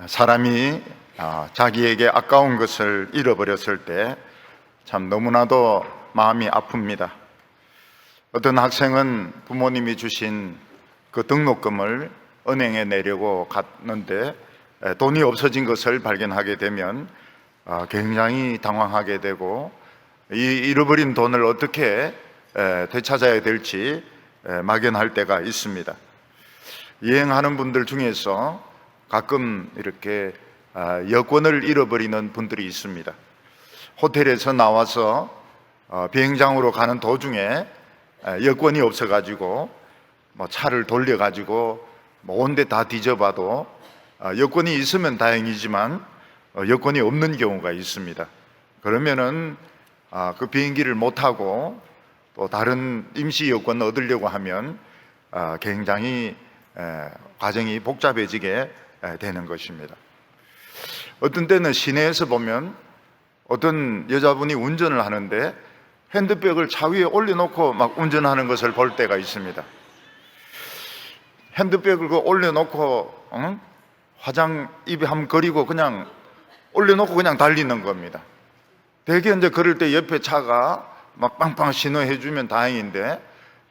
사람이 자기에게 아까운 것을 잃어버렸을 때 참 너무나도 마음이 아픕니다. 어떤 학생은 부모님이 주신 그 등록금을 은행에 내려고 갔는데 돈이 없어진 것을 발견하게 되면 굉장히 당황하게 되고 이 잃어버린 돈을 어떻게 되찾아야 될지 막연할 때가 있습니다. 여행하는 분들 중에서 가끔 이렇게 여권을 잃어버리는 분들이 있습니다. 호텔에서 나와서 비행장으로 가는 도중에 여권이 없어가지고 차를 돌려가지고 온데 다 뒤져봐도 여권이 있으면 다행이지만 여권이 없는 경우가 있습니다. 그러면은 그 비행기를 못 타고 또 다른 임시 여권을 얻으려고 하면 굉장히 과정이 복잡해지게 되는 것입니다. 어떤 때는 시내에서 보면 어떤 여자분이 운전을 하는데 핸드백을 차 위에 올려놓고 막 운전하는 것을 볼 때가 있습니다. 핸드백을 올려놓고 화장 입에 한번 거리고 그냥 올려놓고 그냥 달리는 겁니다. 대개 이제 그럴 때 옆에 차가 막 빵빵 신호해 주면 다행인데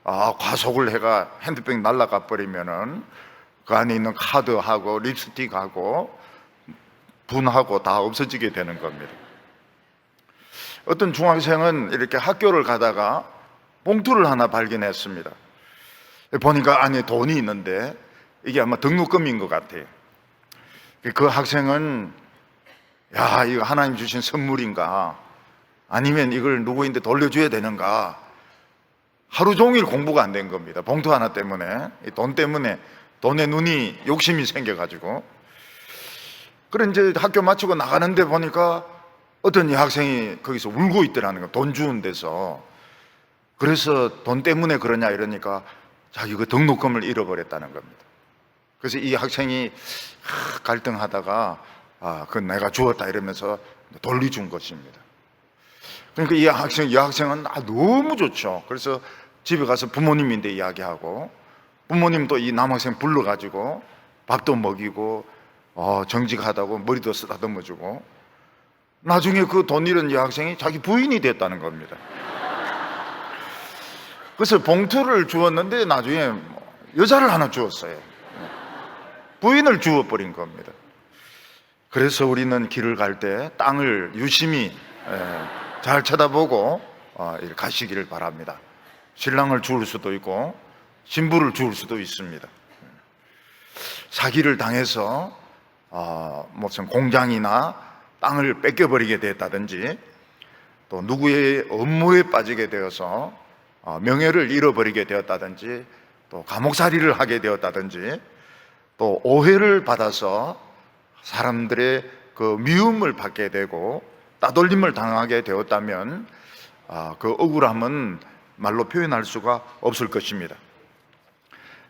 과속을 해가 핸드백 날아가 버리면은 그 안에 있는 카드하고 립스틱하고 분하고 다 없어지게 되는 겁니다. 어떤 중학생은 이렇게 학교를 가다가 봉투를 하나 발견했습니다. 보니까 안에 돈이 있는데 이게 아마 등록금인 것 같아요. 그 학생은 이거 하나님 주신 선물인가 아니면 이걸 누구인데 돌려줘야 되는가 하루 종일 공부가 안 된 겁니다. 봉투 하나 때문에, 돈 때문에 돈에 눈이 욕심이 생겨가지고. 그래 이제 학교 마치고 나가는데 보니까 어떤 여학생이 거기서 울고 있더라는 거예요. 돈 주는 데서. 그래서 돈 때문에 그러냐 이러니까 자기 그 등록금을 잃어버렸다는 겁니다. 그래서 이 학생이 갈등하다가 그건 내가 주었다 이러면서 돌려준 것입니다. 그러니까 이 여학생은 너무 좋죠. 그래서 집에 가서 부모님인데 이야기하고 부모님도 이 남학생 불러가지고 밥도 먹이고 정직하다고 머리도 쓰다듬어주고 나중에 그 돈 잃은 여학생이 자기 부인이 됐다는 겁니다. 그래서 봉투를 주었는데 나중에 여자를 하나 주었어요. 부인을 주어버린 겁니다. 그래서 우리는 길을 갈 때 땅을 유심히 잘 쳐다보고 가시기를 바랍니다. 신랑을 주울 수도 있고 신부를 주울 수도 있습니다. 사기를 당해서 무슨 공장이나 땅을 뺏겨버리게 됐다든지 또 누구의 업무에 빠지게 되어서 명예를 잃어버리게 되었다든지 또 감옥살이를 하게 되었다든지 또 오해를 받아서 사람들의 그 미움을 받게 되고 따돌림을 당하게 되었다면 그 억울함은 말로 표현할 수가 없을 것입니다.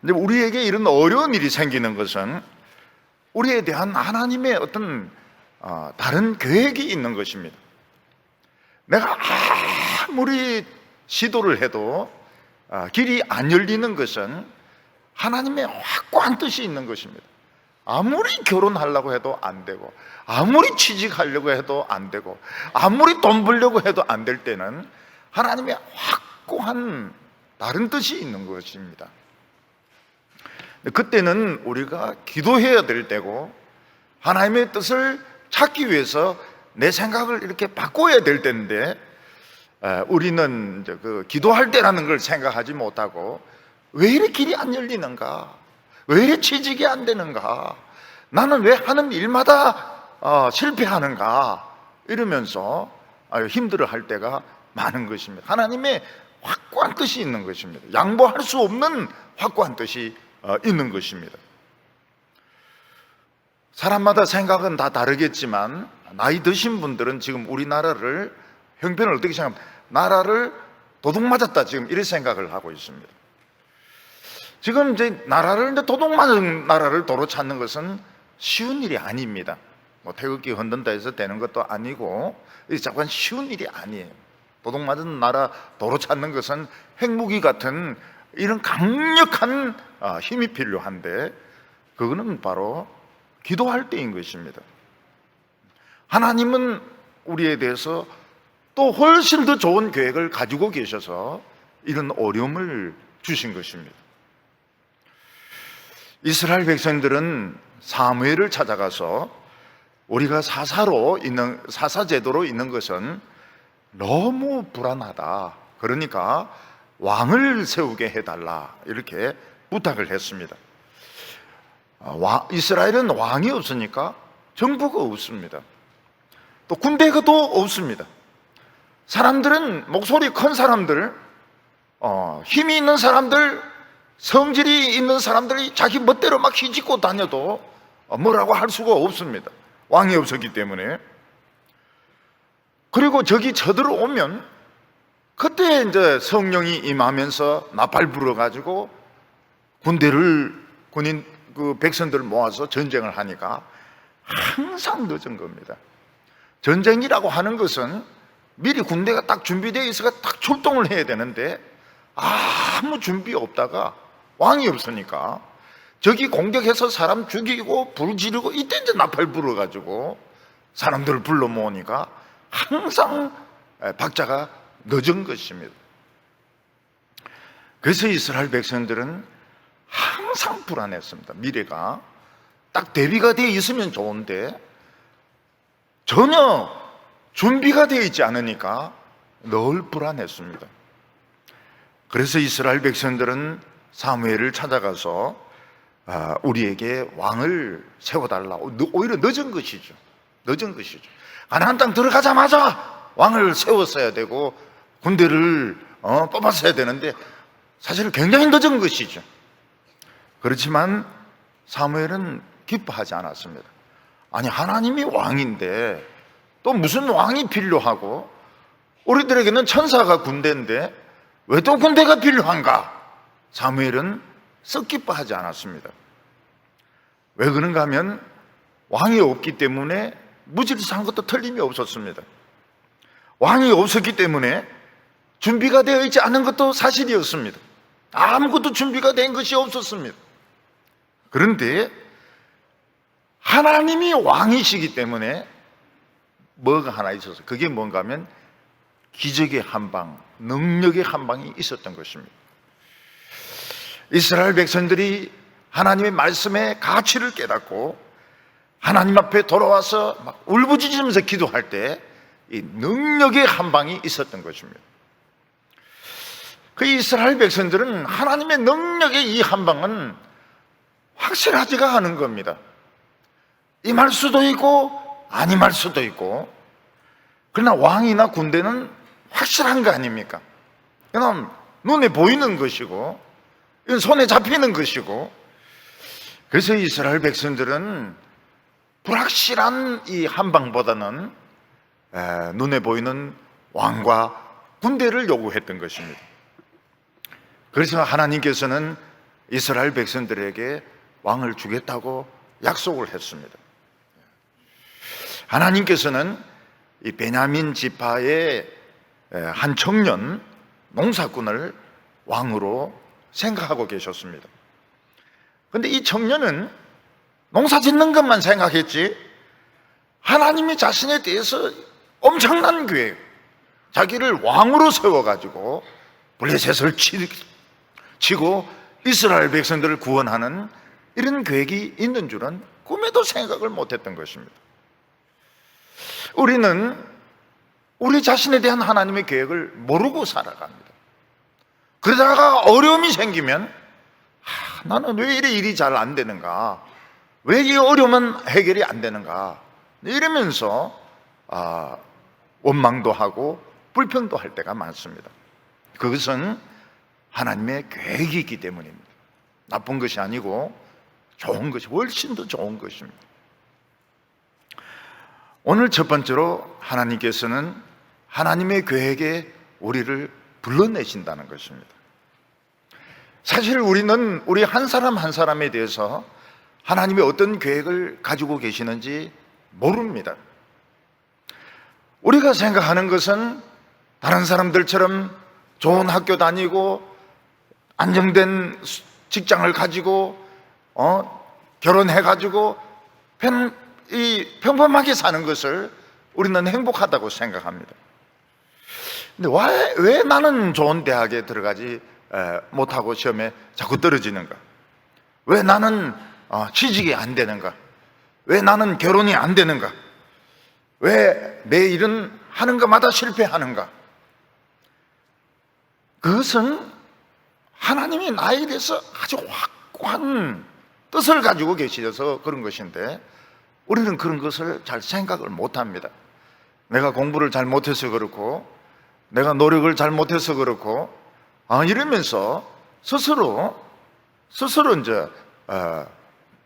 근데 우리에게 이런 어려운 일이 생기는 것은 우리에 대한 하나님의 어떤 다른 계획이 있는 것입니다. 내가 아무리 시도를 해도 길이 안 열리는 것은 하나님의 확고한 뜻이 있는 것입니다. 아무리 결혼하려고 해도 안 되고 아무리 취직하려고 해도 안 되고 아무리 돈 벌려고 해도 안 될 때는 하나님의 확고한 다른 뜻이 있는 것입니다. 그때는 우리가 기도해야 될 때고 하나님의 뜻을 찾기 위해서 내 생각을 이렇게 바꿔야 될 때인데 우리는 이제 그 기도할 때라는 걸 생각하지 못하고 왜 이렇게 길이 안 열리는가? 왜 이렇게 취직이 안 되는가? 나는 왜 하는 일마다 실패하는가? 이러면서 힘들어할 때가 많은 것입니다. 하나님의 확고한 뜻이 있는 것입니다. 양보할 수 없는 확고한 뜻이 있는 것입니다. 사람마다 생각은 다 다르겠지만 나이 드신 분들은 지금 우리나라를 형편을 어떻게 생각합니까? 나라를 도둑 맞았다 지금 이런 생각을 하고 있습니다. 지금 이제 도둑 맞은 나라를 도로 찾는 것은 쉬운 일이 아닙니다. 태극기 흔든다 해서 되는 것도 아니고 잠깐 쉬운 일이 아니에요. 도둑 맞은 나라 도로 찾는 것은 핵무기 같은 이런 강력한 힘이 필요한데 그거는 바로 기도할 때인 것입니다. 하나님은 우리에 대해서 또 훨씬 더 좋은 계획을 가지고 계셔서 이런 어려움을 주신 것입니다. 이스라엘 백성들은 사무엘을 찾아가서 우리가 사사 제도로 있는 것은 너무 불안하다. 그러니까 왕을 세우게 해달라. 이렇게 부탁을 했습니다. 이스라엘은 왕이 없으니까 정부가 없습니다. 또 군대가 또 없습니다. 사람들은 목소리 큰 사람들, 힘이 있는 사람들, 성질이 있는 사람들이 자기 멋대로 막 휘짓고 다녀도 뭐라고 할 수가 없습니다. 왕이 없었기 때문에. 그리고 적이 쳐들어오면 그때 이제 성령이 임하면서 나팔 불어가지고 백성들을 모아서 전쟁을 하니까 항상 늦은 겁니다. 전쟁이라고 하는 것은 미리 군대가 딱 준비되어 있어서 딱 출동을 해야 되는데 아무 준비 없다가 왕이 없으니까 적이 공격해서 사람 죽이고 불 지르고 이때 이제 나팔 불어가지고 사람들을 불러 모으니까 항상 박자가 늦은 것입니다. 그래서 이스라엘 백성들은 항상 불안했습니다. 미래가 딱 대비가 되어 있으면 좋은데 전혀 준비가 되어 있지 않으니까 늘 불안했습니다. 그래서 이스라엘 백성들은 사무엘을 찾아가서 우리에게 왕을 세워달라. 오히려 늦은 것이죠. 가나안 땅 들어가자마자 왕을 세웠어야 되고 군대를 뽑았어야 되는데 사실 굉장히 늦은 것이죠. 그렇지만 사무엘은 기뻐하지 않았습니다. 아니, 하나님이 왕인데 또 무슨 왕이 필요하고 우리들에게는 천사가 군대인데 왜 또 군대가 필요한가? 사무엘은 썩 기뻐하지 않았습니다. 왜 그런가 하면 왕이 없기 때문에 무질서한 것도 틀림이 없었습니다. 왕이 없었기 때문에 준비가 되어 있지 않은 것도 사실이었습니다. 아무것도 준비가 된 것이 없었습니다. 그런데 하나님이 왕이시기 때문에 뭐가 하나 있어서 그게 뭔가 하면 기적의 한방, 능력의 한방이 있었던 것입니다. 이스라엘 백성들이 하나님의 말씀의 가치를 깨닫고 하나님 앞에 돌아와서 막 울부짖으면서 기도할 때 이 능력의 한방이 있었던 것입니다. 그 이스라엘 백성들은 하나님의 능력의 이 한방은 확실하지가 않은 겁니다. 임할 수도 있고 안 임할 수도 있고. 그러나 왕이나 군대는 확실한 거 아닙니까? 그냥 눈에 보이는 것이고 이건 손에 잡히는 것이고. 그래서 이스라엘 백성들은 불확실한 이 한방보다는 눈에 보이는 왕과 군대를 요구했던 것입니다. 그래서 하나님께서는 이스라엘 백성들에게 왕을 주겠다고 약속을 했습니다. 하나님께서는 이 베냐민 지파의 한 청년 농사꾼을 왕으로 생각하고 계셨습니다. 그런데 이 청년은 농사 짓는 것만 생각했지 하나님이 자신에 대해서 엄청난 계획, 자기를 왕으로 세워가지고 블레셋을 치고 이스라엘 백성들을 구원하는 이런 계획이 있는 줄은 꿈에도 생각을 못했던 것입니다. 우리는 우리 자신에 대한 하나님의 계획을 모르고 살아갑니다. 그러다가 어려움이 생기면 나는 왜 이래 일이 잘 안 되는가, 왜 이 어려움은 해결이 안 되는가 이러면서 원망도 하고 불평도 할 때가 많습니다. 그것은 하나님의 계획이 있기 때문입니다. 나쁜 것이 아니고 좋은 것이 훨씬 더 좋은 것입니다. 오늘 첫 번째로 하나님께서는 하나님의 계획에 우리를 불러내신다는 것입니다. 사실 우리는 우리 한 사람 한 사람에 대해서 하나님이 어떤 계획을 가지고 계시는지 모릅니다. 우리가 생각하는 것은 다른 사람들처럼 좋은 학교 다니고 안정된 직장을 가지고 결혼해가지고 평범하게 사는 것을 우리는 행복하다고 생각합니다. 근데 왜 나는 좋은 대학에 들어가지 못하고 시험에 자꾸 떨어지는가? 왜 나는 취직이 안 되는가? 왜 나는 결혼이 안 되는가? 왜 내 일은 하는 것마다 실패하는가? 그것은 하나님이 나에 대해서 아주 확고한 뜻을 가지고 계시셔서 그런 것인데 우리는 그런 것을 잘 생각을 못합니다. 내가 공부를 잘 못해서 그렇고 내가 노력을 잘 못해서 그렇고 이러면서 스스로 이제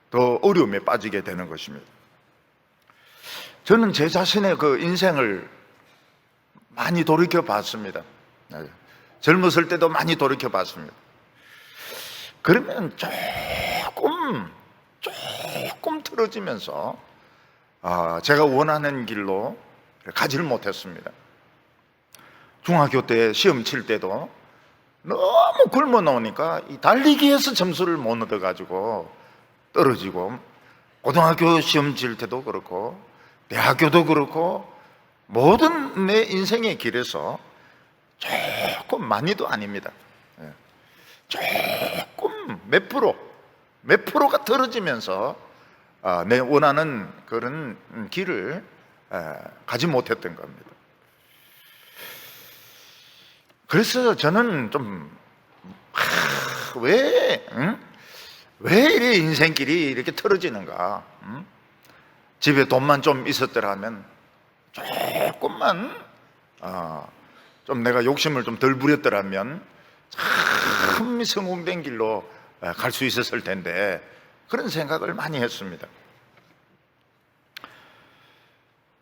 더 어려움에 빠지게 되는 것입니다. 저는 제 자신의 그 인생을 많이 돌이켜 봤습니다. 젊었을 때도 많이 돌이켜 봤습니다. 그러면 조금 틀어지면서 제가 원하는 길로 가지를 못했습니다. 중학교 때 시험 칠 때도 너무 굶어 나오니까 이 달리기에서 점수를 못 얻어가지고 떨어지고, 고등학교 시험 칠 때도 그렇고 대학교도 그렇고 모든 내 인생의 길에서 조금 많이도 아닙니다. 조금 몇 프로가 떨어지면서 내 원하는 그런 길을 가지 못했던 겁니다. 그래서 저는 좀 왜 이래 인생길이 이렇게 틀어지는가? 집에 돈만 좀 있었더라면 조금만 좀 내가 욕심을 좀 덜 부렸더라면 참 성공된 길로 갈 수 있었을 텐데, 그런 생각을 많이 했습니다.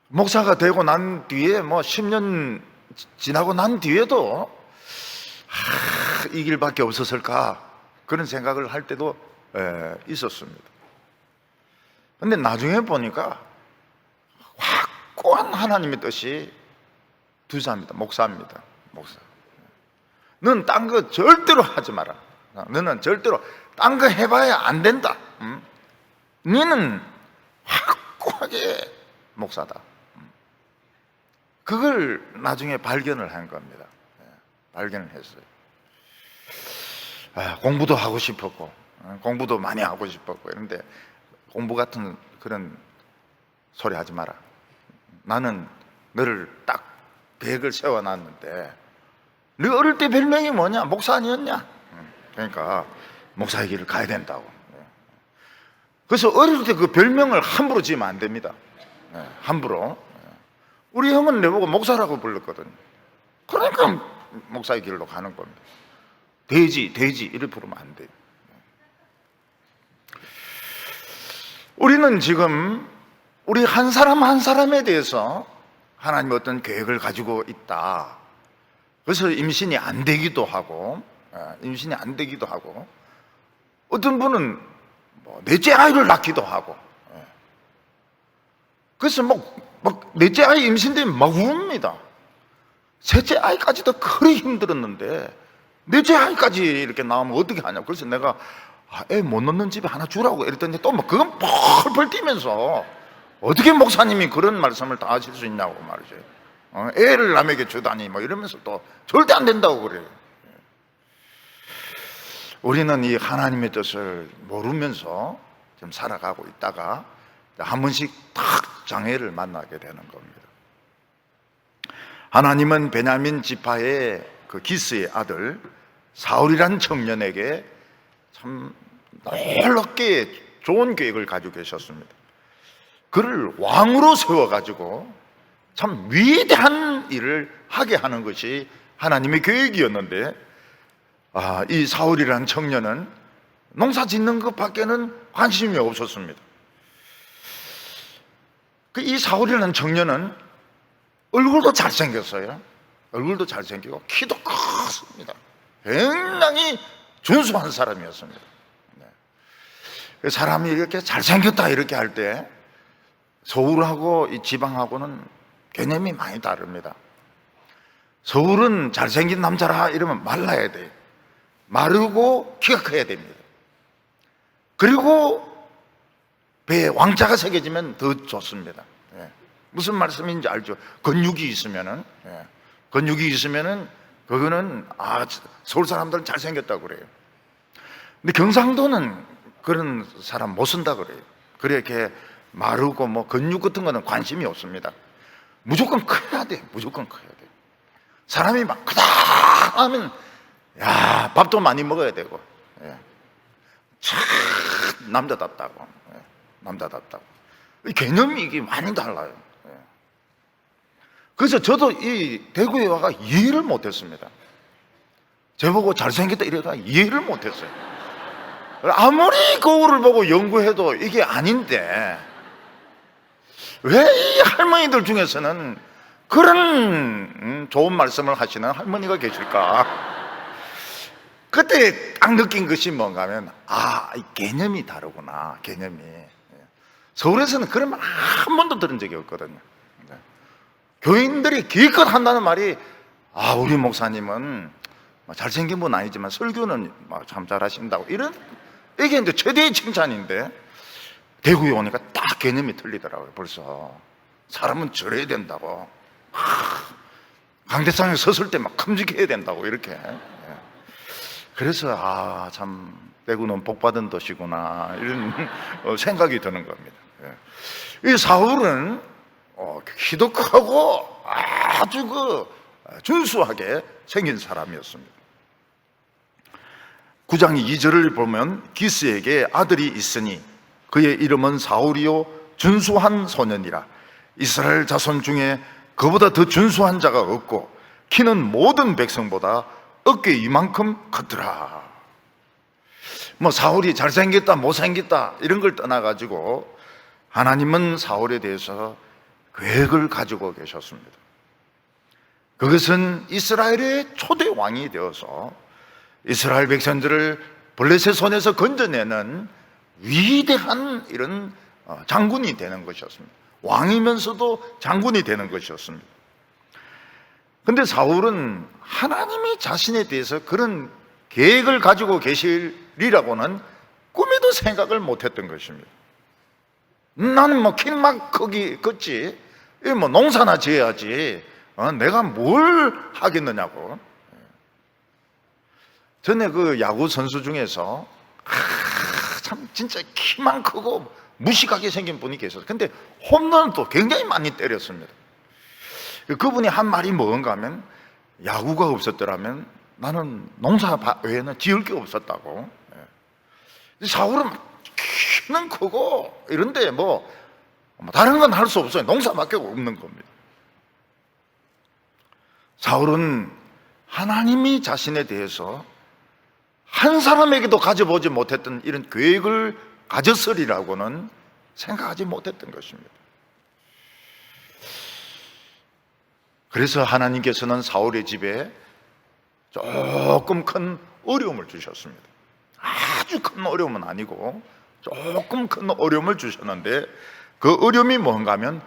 목사가 되고 난 뒤에 10년 지나고 난 뒤에도 이 길밖에 없었을까, 그런 생각을 할 때도 있었습니다. 근데 나중에 보니까 확고한 하나님의 뜻이 두사입니다. 목사입니다. 목사. 너는 딴 거 절대로 하지 마라. 너는 절대로 딴 거 해봐야 안 된다. 너는 확고하게 목사다. 그걸 나중에 발견을 한 겁니다. 발견을 했어요. 공부도 하고 싶었고, 공부도 많이 하고 싶었고, 그런데 공부 같은 그런 소리 하지 마라. 나는 너를 딱 계획을 세워놨는데, 너 어릴 때 별명이 뭐냐? 목사 아니었냐? 그러니까 목사의 길을 가야 된다고. 그래서 어릴 때 그 별명을 함부로 지으면 안 됩니다. 함부로. 우리 형은 내보고 목사라고 불렀거든요. 그러니까 목사의 길로 가는 겁니다. 돼지 이렇게 부르면 안 돼요. 우리는 지금 우리 한 사람 한 사람에 대해서 하나님이 어떤 계획을 가지고 있다. 그래서 임신이 안 되기도 하고, 어떤 분은 넷째 아이를 낳기도 하고, 그래서 막 넷째 아이 임신되면 막 웁니다. 셋째 아이까지도 그리 힘들었는데 넷째 아이까지 이렇게 나오면 어떻게 하냐고. 그래서 내가 애 못 낳는 집에 하나 주라고 이랬더니 또 그건 펄펄 뛰면서 어떻게 목사님이 그런 말씀을 다 하실 수 있냐고 말이죠. 애를 남에게 주다니 이러면서 또 절대 안 된다고 그래요. 우리는 이 하나님의 뜻을 모르면서 좀 살아가고 있다가 한 번씩 탁 장애를 만나게 되는 겁니다. 하나님은 베냐민 지파의 그 기스의 아들 사울이란 청년에게 참 놀랍게 좋은 계획을 가지고 계셨습니다. 그를 왕으로 세워가지고 참 위대한 일을 하게 하는 것이 하나님의 계획이었는데, 이 사울이라는 청년은 농사 짓는 것밖에는 관심이 없었습니다. 이 사울이라는 청년은 얼굴도 잘생겼어요. 얼굴도 잘생기고 키도 컸습니다. 굉장히 준수한 사람이었습니다. 사람이 이렇게 잘생겼다 이렇게 할 때 서울하고 이 지방하고는 개념이 많이 다릅니다. 서울은 잘생긴 남자라 이러면 말라야 돼요. 마르고 키가 커야 됩니다. 그리고 배에 왕자가 새겨지면 더 좋습니다. 예. 무슨 말씀인지 알죠? 근육이 있으면은, 예. 근육이 있으면은 그거는 서울 사람들은 잘생겼다고 그래요. 근데 경상도는 그런 사람 못 쓴다 그래요. 그래 이렇게 마르고 뭐 근육 같은 거는 관심이 없습니다. 무조건 커야 돼. 무조건 커야 돼. 사람이 막 크다 하면 야 밥도 많이 먹어야 되고, 예. 참 남자답다고, 예. 남자답다고. 이 개념이 이게 많이 달라요. 예. 그래서 저도 이 대구에 와가 이해를 못했습니다. 저보고 잘생겼다 이래가 이해를 못했어요. 아무리 거울을 보고 연구해도 이게 아닌데 왜 이 할머니들 중에서는 그런 좋은 말씀을 하시는 할머니가 계실까? 그때 딱 느낀 것이 뭔가 하면 이 개념이 다르구나. 개념이. 서울에서는 그런 말 한 번도 들은 적이 없거든요. 교인들이 기껏 한다는 말이 우리 목사님은 잘생긴 분 아니지만 설교는 참 잘하신다고, 이게 이제 최대의 칭찬인데 대구에 오니까 딱 개념이 틀리더라고요. 벌써 사람은 저래야 된다고, 강대상에 섰을 때 막 큼직해야 된다고 이렇게. 그래서 참 대구는 복받은 도시구나 이런 생각이 드는 겁니다. 이 사울은 키도 크고 아주 준수하게 생긴 사람이었습니다. 9장 2절을 보면 기스에게 아들이 있으니 그의 이름은 사울이요 준수한 소년이라. 이스라엘 자손 중에 그보다 더 준수한 자가 없고 키는 모든 백성보다 어깨 이만큼 컸더라. 뭐 사울이 잘생겼다 못생겼다 이런 걸 떠나가지고 하나님은 사울에 대해서 계획을 가지고 계셨습니다. 그것은 이스라엘의 초대 왕이 되어서 이스라엘 백성들을 블레셋 손에서 건져내는 위대한 이런 장군이 되는 것이었습니다. 왕이면서도 장군이 되는 것이었습니다. 근데 사울은 하나님이 자신에 대해서 그런 계획을 가지고 계시리라고는 꿈에도 생각을 못했던 것입니다. 나는 뭐 킬막 컸지, 뭐 농사나 지어야지, 내가 뭘 하겠느냐고. 전에 그 야구 선수 중에서 참 진짜 키만 크고 무식하게 생긴 분이 계셨어요. 근데 홈런은 또 굉장히 많이 때렸습니다. 그분이 한 말이 뭔가 하면 야구가 없었더라면 나는 농사 외에는 지을 게 없었다고. 사울은 키는 크고 이런데 뭐 다른 건 할 수 없어요. 농사밖에 없는 겁니다. 사울은 하나님이 자신에 대해서 한 사람에게도 가져보지 못했던 이런 계획을 가졌으리라고는 생각하지 못했던 것입니다. 그래서 하나님께서는 사울의 집에 조금 큰 어려움을 주셨습니다. 아주 큰 어려움은 아니고 조금 큰 어려움을 주셨는데 그 어려움이 뭔가 하면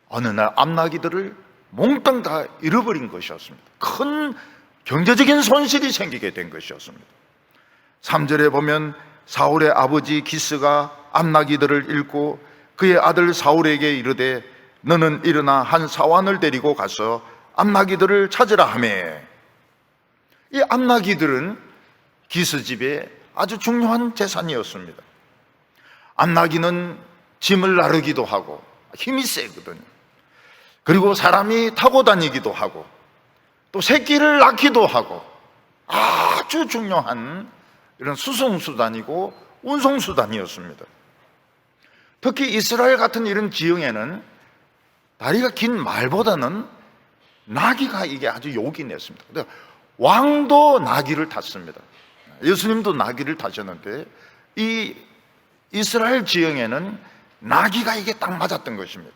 어느 날 암나기들을 몽땅 다 잃어버린 것이었습니다. 큰 경제적인 손실이 생기게 된 것이었습니다. 3절에 보면 사울의 아버지 기스가 암나기들을 잃고 그의 아들 사울에게 이르되 너는 일어나 한 사환을 데리고 가서 암나기들을 찾으라 하며, 이 암나기들은 기스 집의 아주 중요한 재산이었습니다. 암나기는 짐을 나르기도 하고 힘이 세거든요. 그리고 사람이 타고 다니기도 하고 또 새끼를 낳기도 하고 아주 중요한 이런 수송수단이고 운송수단이었습니다. 특히 이스라엘 같은 이런 지형에는 다리가 긴 말보다는 나귀가 이게 아주 요긴했습니다. 왕도 나귀를 탔습니다. 예수님도 나귀를 타셨는데 이 이스라엘 지형에는 나귀가 이게 딱 맞았던 것입니다.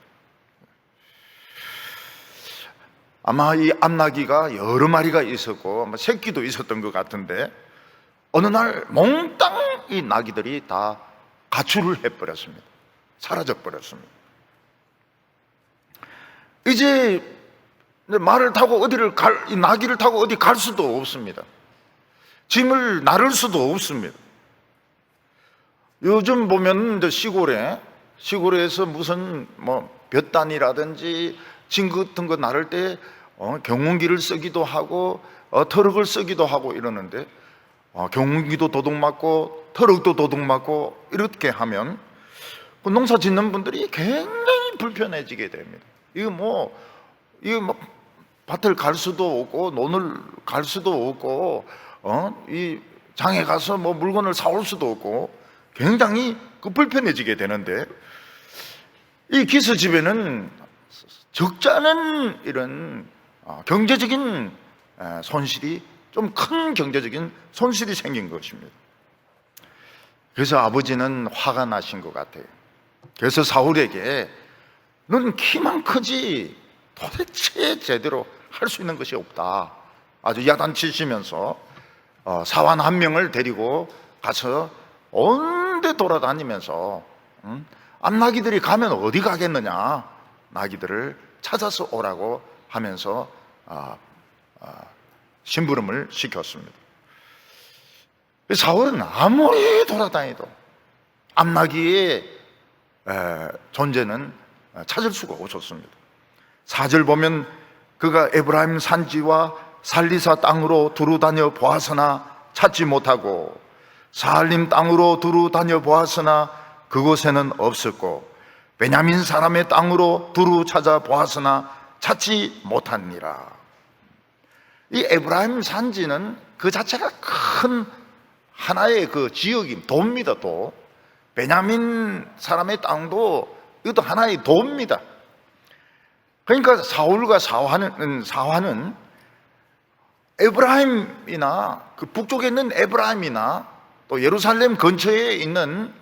아마 이 암나귀가 여러 마리가 있었고 아마 새끼도 있었던 것 같은데 어느 날 몽땅 이 나귀들이 다 가출을 해버렸습니다. 사라져버렸습니다. 이제 말을 타고 이 나귀를 타고 어디 갈 수도 없습니다. 짐을 나를 수도 없습니다. 요즘 보면 이제 시골에서 무슨 뭐 볕단이라든지 짐 같은 거 나를 때 경운기를 쓰기도 하고 트럭을 쓰기도 하고 이러는데, 경운기도 도둑 맞고 트럭도 도둑 맞고 이렇게 하면 그 농사 짓는 분들이 굉장히 불편해지게 됩니다. 이거 뭐 밭을 갈 수도 없고 논을 갈 수도 없고 이 장에 가서 뭐 물건을 사올 수도 없고 굉장히 불편해지게 되는데, 이 기스집에는 적지 않은 이런 경제적인 손실이, 좀 큰 경제적인 손실이 생긴 것입니다. 그래서 아버지는 화가 나신 것 같아요. 그래서 사울에게 넌 키만 크지 도대체 제대로 할 수 있는 것이 없다, 아주 야단치시면서 사환 한 명을 데리고 가서 온데 돌아다니면서 암나귀들이 가면 어디 가겠느냐, 나귀들을 찾아서 오라고 하면서 심부름을 시켰습니다. 사울은 아무리 돌아다니도 암나귀의 존재는 찾을 수가 없었습니다. 4절 보면 그가 에브라임 산지와 살리사 땅으로 두루 다녀 보았으나 찾지 못하고 사알림 땅으로 두루 다녀 보았으나 그곳에는 없었고 베냐민 사람의 땅으로 두루 찾아 보았으나 찾지 못하니라. 이 에브라임 산지는 그 자체가 큰 하나의 그 지역인 도입니다. 도. 베냐민 사람의 땅도 이것도 하나의 도입니다. 그러니까 사울과 사환은 에브라임이나 그 북쪽에 있는 에브라임이나 또 예루살렘 근처에 있는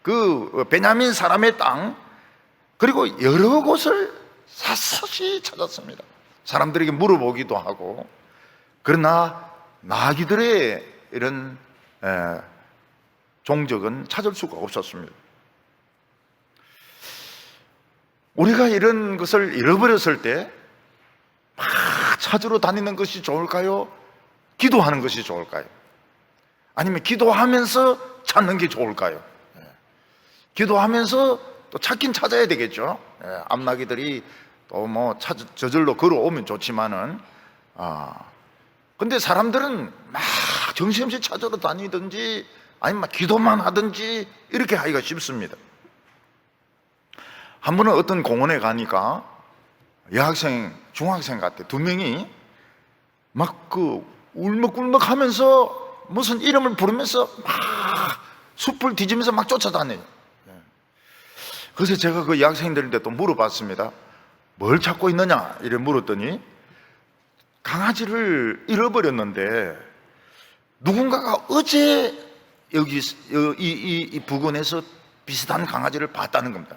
그 베냐민 사람의 땅, 그리고 여러 곳을 샅샅이 찾았습니다. 사람들에게 물어보기도 하고. 그러나 나귀들의 이런 종적은 찾을 수가 없었습니다. 우리가 이런 것을 잃어버렸을 때 막 찾으러 다니는 것이 좋을까요? 기도하는 것이 좋을까요? 아니면 기도하면서 찾는 게 좋을까요? 기도하면서 또 찾긴 찾아야 되겠죠. 암나귀들이 또 뭐 저절로 걸어오면 좋지만은 근데 사람들은 막 정신없이 찾으러 다니든지 아니면 막 기도만 하든지 이렇게 하기가 쉽습니다. 한 번은 어떤 공원에 가니까 여학생, 중학생 같아. 두 명이 막 그 울먹울먹 하면서 무슨 이름을 부르면서 막 숲을 뒤지면서 막 쫓아다녀요. 그래서 제가 그 여학생들한테 또 물어봤습니다. 뭘 찾고 있느냐? 이래 물었더니 강아지를 잃어버렸는데 누군가가 어제 여기 이 부근에서 비슷한 강아지를 봤다는 겁니다.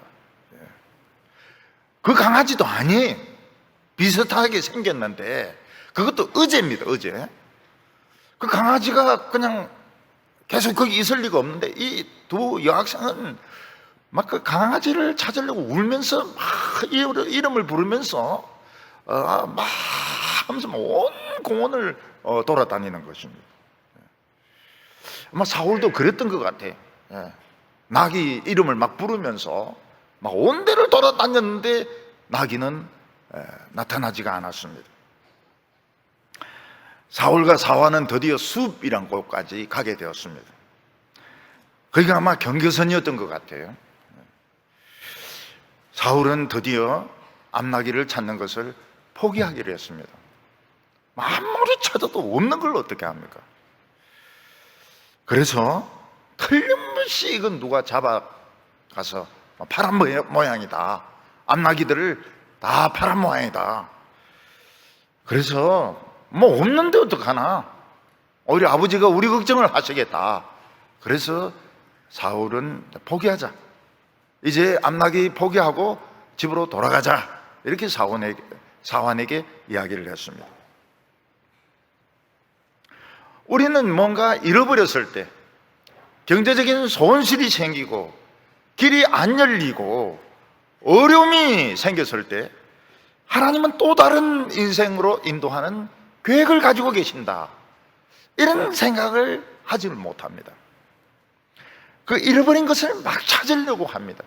그 강아지도 아니에요. 비슷하게 생겼는데 그것도 어제입니다. 어제. 그 강아지가 그냥 계속 거기 있을 리가 없는데 이 두 여학생은 막 그 강아지를 찾으려고 울면서 막 이름을 부르면서 막 하면서 온 공원을 돌아다니는 것입니다. 아마 사울도 그랬던 것 같아요. 나귀 이름을 막 부르면서 막 온 데를 돌아다녔는데 나귀는 나타나지가 않았습니다. 사울과 사환은 드디어 숲이란 곳까지 가게 되었습니다. 거기가 아마 경계선이었던 것 같아요. 사울은 드디어 암나귀를 찾는 것을 포기하기로 했습니다. 아무리 찾아도 없는 걸 어떻게 합니까? 그래서 틀림없이 이건 누가 잡아가서 파란 모양이다, 암나귀들을 다 파란 모양이다. 그래서 뭐 없는데 어떡하나, 오히려 아버지가 우리 걱정을 하시겠다. 그래서 사울은 포기하자, 이제 암나귀 포기하고 집으로 돌아가자, 이렇게 사환에게 이야기를 했습니다. 우리는 뭔가 잃어버렸을 때, 경제적인 손실이 생기고 길이 안 열리고 어려움이 생겼을 때 하나님은 또 다른 인생으로 인도하는 계획을 가지고 계신다, 이런 생각을 하지를 못합니다. 그 잃어버린 것을 막 찾으려고 합니다.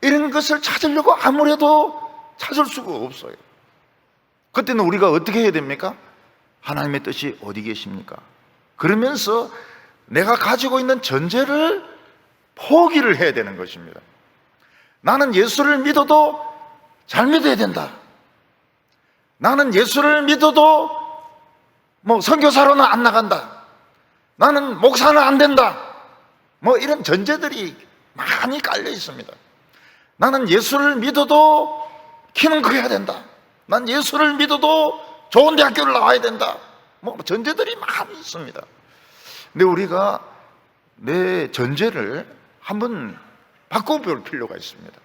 이런 것을 찾으려고 아무래도 찾을 수가 없어요. 그때는 우리가 어떻게 해야 됩니까? 하나님의 뜻이 어디 계십니까? 그러면서 내가 가지고 있는 전제를 포기를 해야 되는 것입니다. 나는 예수를 믿어도 잘 믿어야 된다. 나는 예수를 믿어도 선교사로는 안 나간다. 나는 목사는 안 된다. 이런 전제들이 많이 깔려 있습니다. 나는 예수를 믿어도 키는 커야 된다. 난 예수를 믿어도 좋은 대학교를 나와야 된다. 전제들이 많이 있습니다. 근데 우리가 내 전제를 한번 바꿔볼 필요가 있습니다.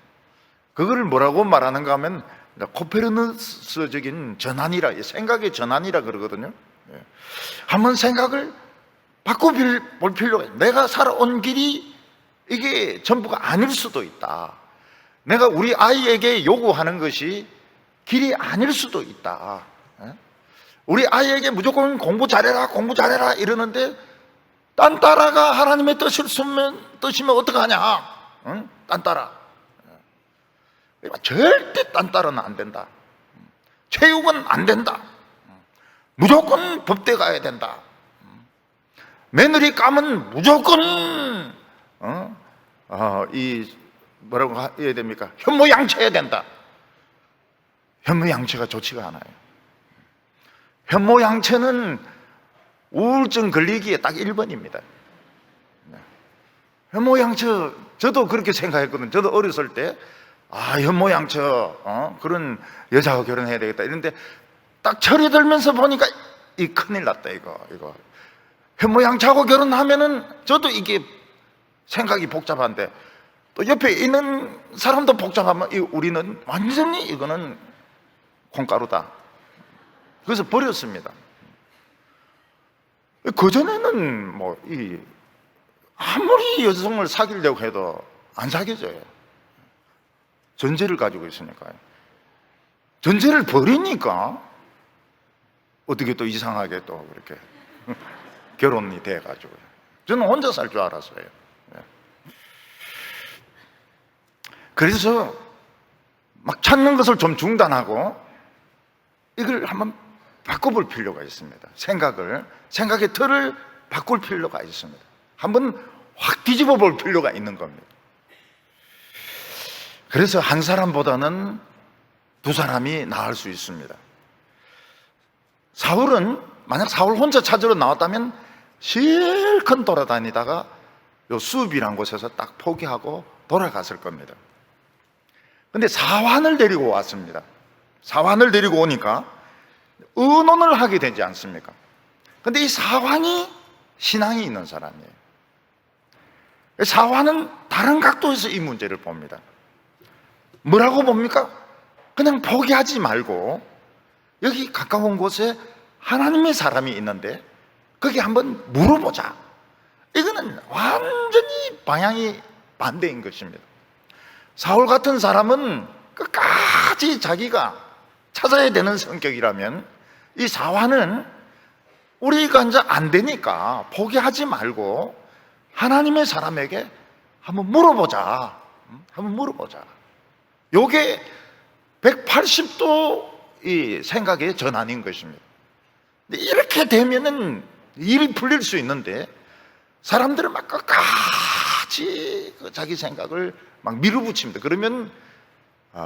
그걸 뭐라고 말하는가 하면 코페르니쿠스적인 전환이라, 생각의 전환이라 그러거든요. 한번 생각을 바꿔볼 필요가 있어요. 내가 살아온 길이 이게 전부가 아닐 수도 있다. 내가 우리 아이에게 요구하는 것이 길이 아닐 수도 있다. 우리 아이에게 무조건 공부 잘해라 이러는데 딴따라가 하나님의 뜻이면 어떡하냐? 딴따라. 절대 딴따라는 안 된다. 체육은 안 된다. 무조건 법대 가야 된다. 며느리 까면 무조건 뭐라고 해야 됩니까? 현모양처해야 된다. 현모양처가 좋지가 않아요. 현모양처는 우울증 걸리기에 딱 1번입니다. 현모양처, 저도 그렇게 생각했거든요. 저도 어렸을 때 현모양처 그런 여자와 결혼해야 되겠다 이런데 딱 철이 들면서 보니까 이 큰일 났다 이거 현모양처하고 결혼하면은 저도 이게 생각이 복잡한데 또 옆에 있는 사람도 복잡하면 우리는 완전히 이거는 콩가루다. 그래서 버렸습니다. 그전에는 아무리 여성을 사귀려고 해도 안 사귀어져요. 전제를 가지고 있으니까요. 전제를 버리니까 어떻게 또 이상하게 또 그렇게 결혼이 돼가지고요. 저는 혼자 살 줄 알았어요. 그래서 막 찾는 것을 좀 중단하고 이걸 한번 바꿔볼 필요가 있습니다. 생각의 틀을 바꿀 필요가 있습니다. 한번 확 뒤집어 볼 필요가 있는 겁니다. 그래서 한 사람보다는 두 사람이 나을 수 있습니다. 사울은 만약 사울 혼자 찾으러 나왔다면 실컷 돌아다니다가 요 수읍이란 곳에서 딱 포기하고 돌아갔을 겁니다. 근데 사환을 데리고 왔습니다. 사환을 데리고 오니까 의논을 하게 되지 않습니까? 근데 이 사환이 신앙이 있는 사람이에요. 사환은 다른 각도에서 이 문제를 봅니다. 뭐라고 봅니까? 그냥 포기하지 말고 여기 가까운 곳에 하나님의 사람이 있는데 거기 한번 물어보자. 이거는 완전히 방향이 반대인 것입니다. 사울 같은 사람은 끝까지 자기가 찾아야 되는 성격이라면 이 사환은 우리가 이제 안 되니까 포기하지 말고 하나님의 사람에게 한번 물어보자. 한번 물어보자. 요게 180도 이 생각의 전환인 것입니다. 이렇게 되면은 일이 풀릴 수 있는데 사람들은 막 끝까지 자기 생각을 막 밀어붙입니다. 그러면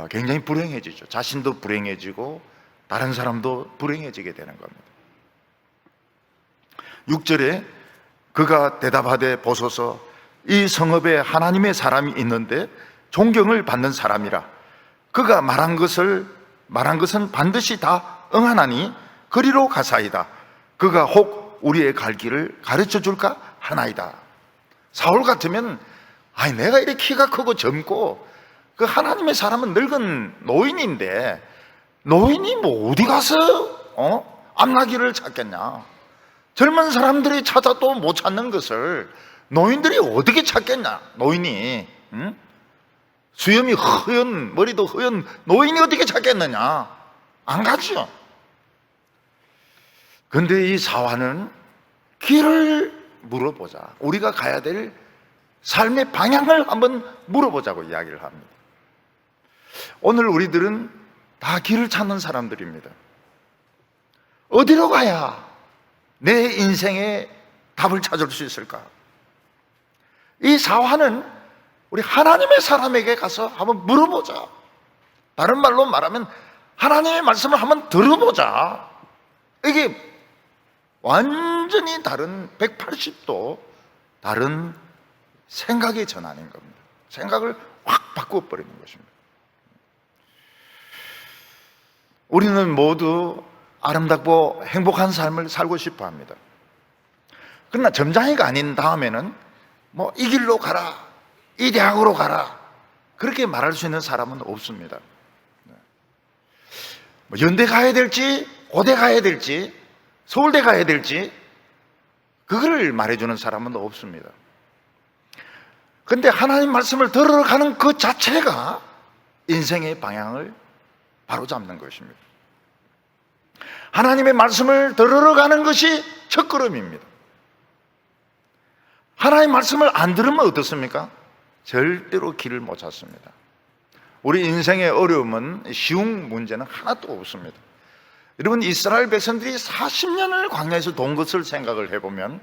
굉장히 불행해지죠. 자신도 불행해지고 다른 사람도 불행해지게 되는 겁니다. 6절에 그가 대답하되 보소서 이 성읍에 하나님의 사람이 있는데 존경을 받는 사람이라 그가 말한 것은 반드시 다 응하나니 그리로 가사이다. 그가 혹 우리의 갈 길을 가르쳐 줄까 하나이다. 사울 같으면 내가 이렇게 키가 크고 젊고 그 하나님의 사람은 늙은 노인인데 노인이 어디 가서 앞나기를 찾겠냐. 젊은 사람들이 찾아도 못 찾는 것을 노인들이 어떻게 찾겠냐. 노인이 수염이 허연, 머리도 허연 노인이 어떻게 찾겠느냐. 안 가죠. 그런데 이 사환은 길을 물어보자. 우리가 가야 될 삶의 방향을 한번 물어보자고 이야기를 합니다. 오늘 우리들은 다 길을 찾는 사람들입니다. 어디로 가야 내 인생의 답을 찾을 수 있을까? 이 사화는 우리 하나님의 사람에게 가서 한번 물어보자. 다른 말로 말하면 하나님의 말씀을 한번 들어보자. 이게 완전히 다른 180도 다른 생각의 전환인 겁니다. 생각을 확 바꿔버리는 것입니다. 우리는 모두 아름답고 행복한 삶을 살고 싶어 합니다. 그러나 점장이가 아닌 다음에는 뭐 이 길로 가라, 이 대학으로 가라, 그렇게 말할 수 있는 사람은 없습니다. 뭐 연대 가야 될지, 고대 가야 될지, 서울대 가야 될지, 그걸 말해주는 사람은 없습니다. 근데 하나님 말씀을 들으러 가는 그 자체가 인생의 방향을 바로잡는 것입니다. 하나님의 말씀을 들으러 가는 것이 첫걸음입니다. 하나님의 말씀을 안 들으면 어떻습니까? 절대로 길을 못 찾습니다. 우리 인생의 어려움은 쉬운 문제는 하나도 없습니다. 여러분, 이스라엘 백성들이 40년을 광야에서 돈 것을 생각을 해보면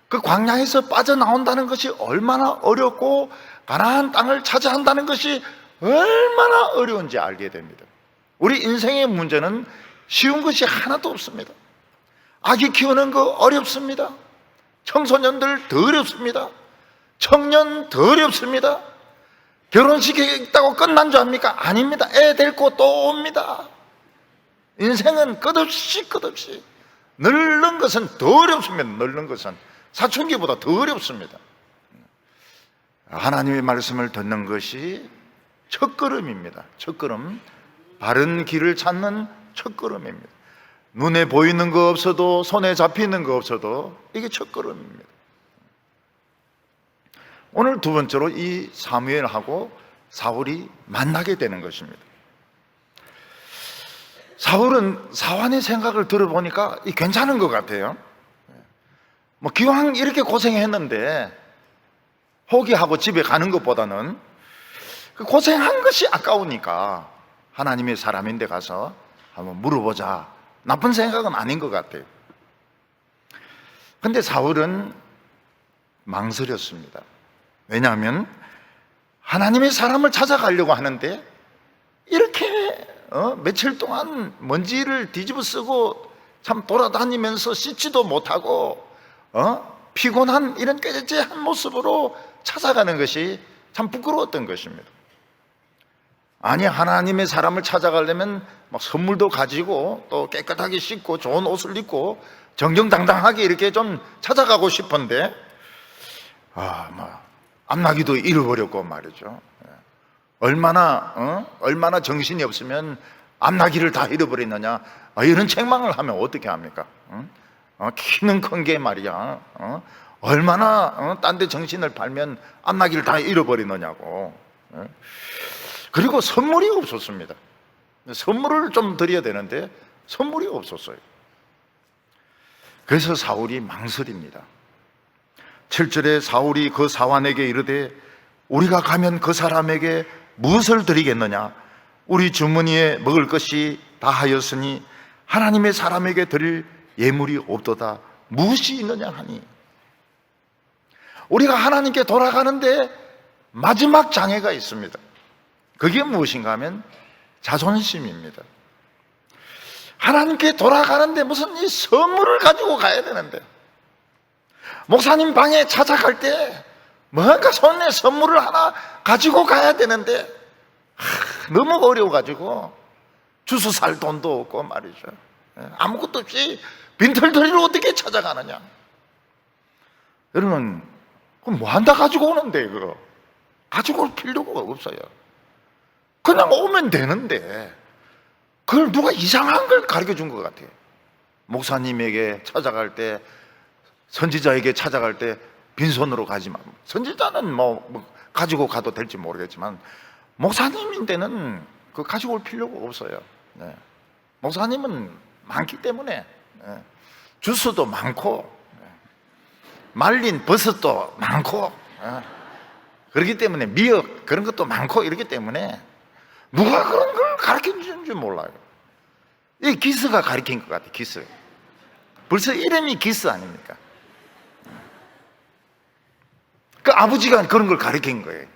그 광야에서 빠져나온다는 것이 얼마나 어렵고 가나안 땅을 차지한다는 것이 얼마나 어려운지 알게 됩니다. 우리 인생의 문제는 쉬운 것이 하나도 없습니다. 아기 키우는 거 어렵습니다. 청소년들 더 어렵습니다. 청년 더 어렵습니다. 결혼식이 있다고 끝난 줄 압니까? 아닙니다. 애 데리고 또 옵니다. 인생은 끝없이 늙는 것은 더 어렵습니다. 늙는 것은 사춘기보다 더 어렵습니다. 하나님의 말씀을 듣는 것이 첫걸음입니다. 첫걸음, 바른 길을 찾는 첫걸음입니다. 눈에 보이는 거 없어도, 손에 잡히는 거 없어도 이게 첫걸음입니다. 오늘 두 번째로 이 사무엘하고 사울이 만나게 되는 것입니다. 사울은 사환의 생각을 들어보니까 괜찮은 것 같아요. 뭐 기왕 이렇게 고생했는데 포기하고 집에 가는 것보다는 그 고생한 것이 아까우니까 하나님의 사람인데 가서 한번 물어보자. 나쁜 생각은 아닌 것 같아요. 근데 사울은 망설였습니다. 왜냐하면 하나님의 사람을 찾아가려고 하는데 이렇게 며칠 동안 먼지를 뒤집어 쓰고 참 돌아다니면서 씻지도 못하고 피곤한 이런 꾀죄죄한 모습으로 찾아가는 것이 참 부끄러웠던 것입니다. 아니, 하나님의 사람을 찾아가려면 막 선물도 가지고 또 깨끗하게 씻고 좋은 옷을 입고 정정당당하게 이렇게 좀 찾아가고 싶은데 앞나기도 잃어버렸고 말이죠. 얼마나 정신이 없으면 앞나기를 다 잃어버렸느냐, 이런 책망을 하면 어떻게 합니까? 키는 큰 게 말이야, 얼마나 딴 데 정신을 팔면 앞나기를 다 잃어버리느냐고. 그리고 선물이 없었습니다. 선물을 좀 드려야 되는데 선물이 없었어요. 그래서 사울이 망설입니다. 7절에 사울이 그 사환에게 이르되 우리가 가면 그 사람에게 무엇을 드리겠느냐? 우리 주머니에 먹을 것이 다 하였으니 하나님의 사람에게 드릴 예물이 없도다. 무엇이 있느냐 하니, 우리가 하나님께 돌아가는데 마지막 장애가 있습니다. 그게 무엇인가 하면 자존심입니다. 하나님께 돌아가는데 무슨 이 선물을 가지고 가야 되는데, 목사님 방에 찾아갈 때 뭔가 손에 선물을 하나 가지고 가야 되는데 너무 어려워가지고 주스 살 돈도 없고 말이죠. 아무것도 없이 빈털터리로 어떻게 찾아가느냐. 여러분, 그럼 뭐 한다 가지고 오는데, 그거 가지고 올 필요가 없어요. 그냥 오면 되는데 그걸 누가 이상한 걸 가르쳐 준 것 같아요. 목사님에게 찾아갈 때, 선지자에게 찾아갈 때 빈손으로 가지 마. 선지자는 뭐 가지고 가도 될지 모르겠지만 목사님인데는 그 가지고 올 필요가 없어요. 네. 목사님은 많기 때문에, 주스도 많고, 말린 버섯도 많고, 그렇기 때문에 미역 그런 것도 많고 이렇기 때문에 누가 그런 걸 가르쳐 주는지 몰라요. 이 기스가 가르친 것 같아요. 기스. 벌써 이름이 기스 아닙니까? 그 아버지가 그런 걸 가르친 거예요.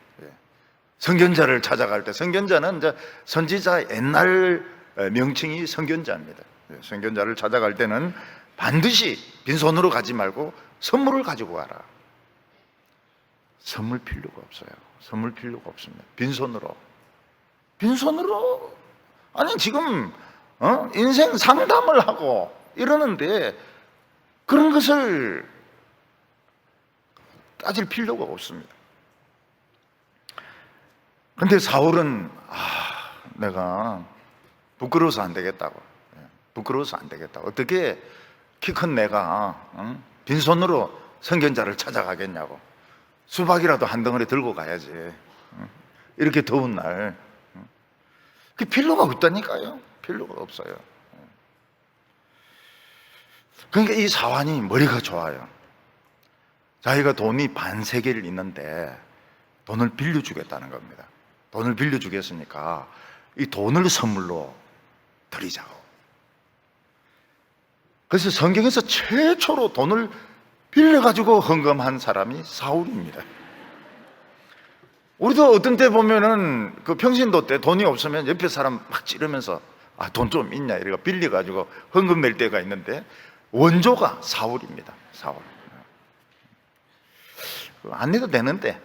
선견자를 찾아갈 때, 선견자는 이제 선지자 옛날 명칭이 선견자입니다. 선견자를 찾아갈 때는 반드시 빈손으로 가지 말고 선물을 가지고 가라. 선물 필요가 없어요. 선물 필요가 없습니다. 빈손으로. 빈손으로. 아니 지금 인생 상담을 하고 이러는데 그런 것을 따질 필요가 없습니다. 근데 사울은 내가 부끄러워서 안 되겠다고. 부끄러워서 안 되겠다. 어떻게 키 큰 내가 빈손으로 선견자를 찾아가겠냐고. 수박이라도 한 덩어리 들고 가야지. 이렇게 더운 날. 그 필요가 없다니까요. 필요가 없어요. 그러니까 이 사환이 머리가 좋아요. 자기가 돈이 반세계를 있는데 돈을 빌려주겠다는 겁니다. 돈을 빌려주겠으니까 이 돈을 선물로 드리자고. 그래서 성경에서 최초로 돈을 빌려가지고 헌금한 사람이 사울입니다. 우리도 어떤 때 보면은 그 평신도 때 돈이 없으면 옆에 사람 막 찌르면서 돈 좀 있냐 이래가 빌려가지고 헌금 낼 때가 있는데 원조가 사울입니다. 사울. 안 내도 되는데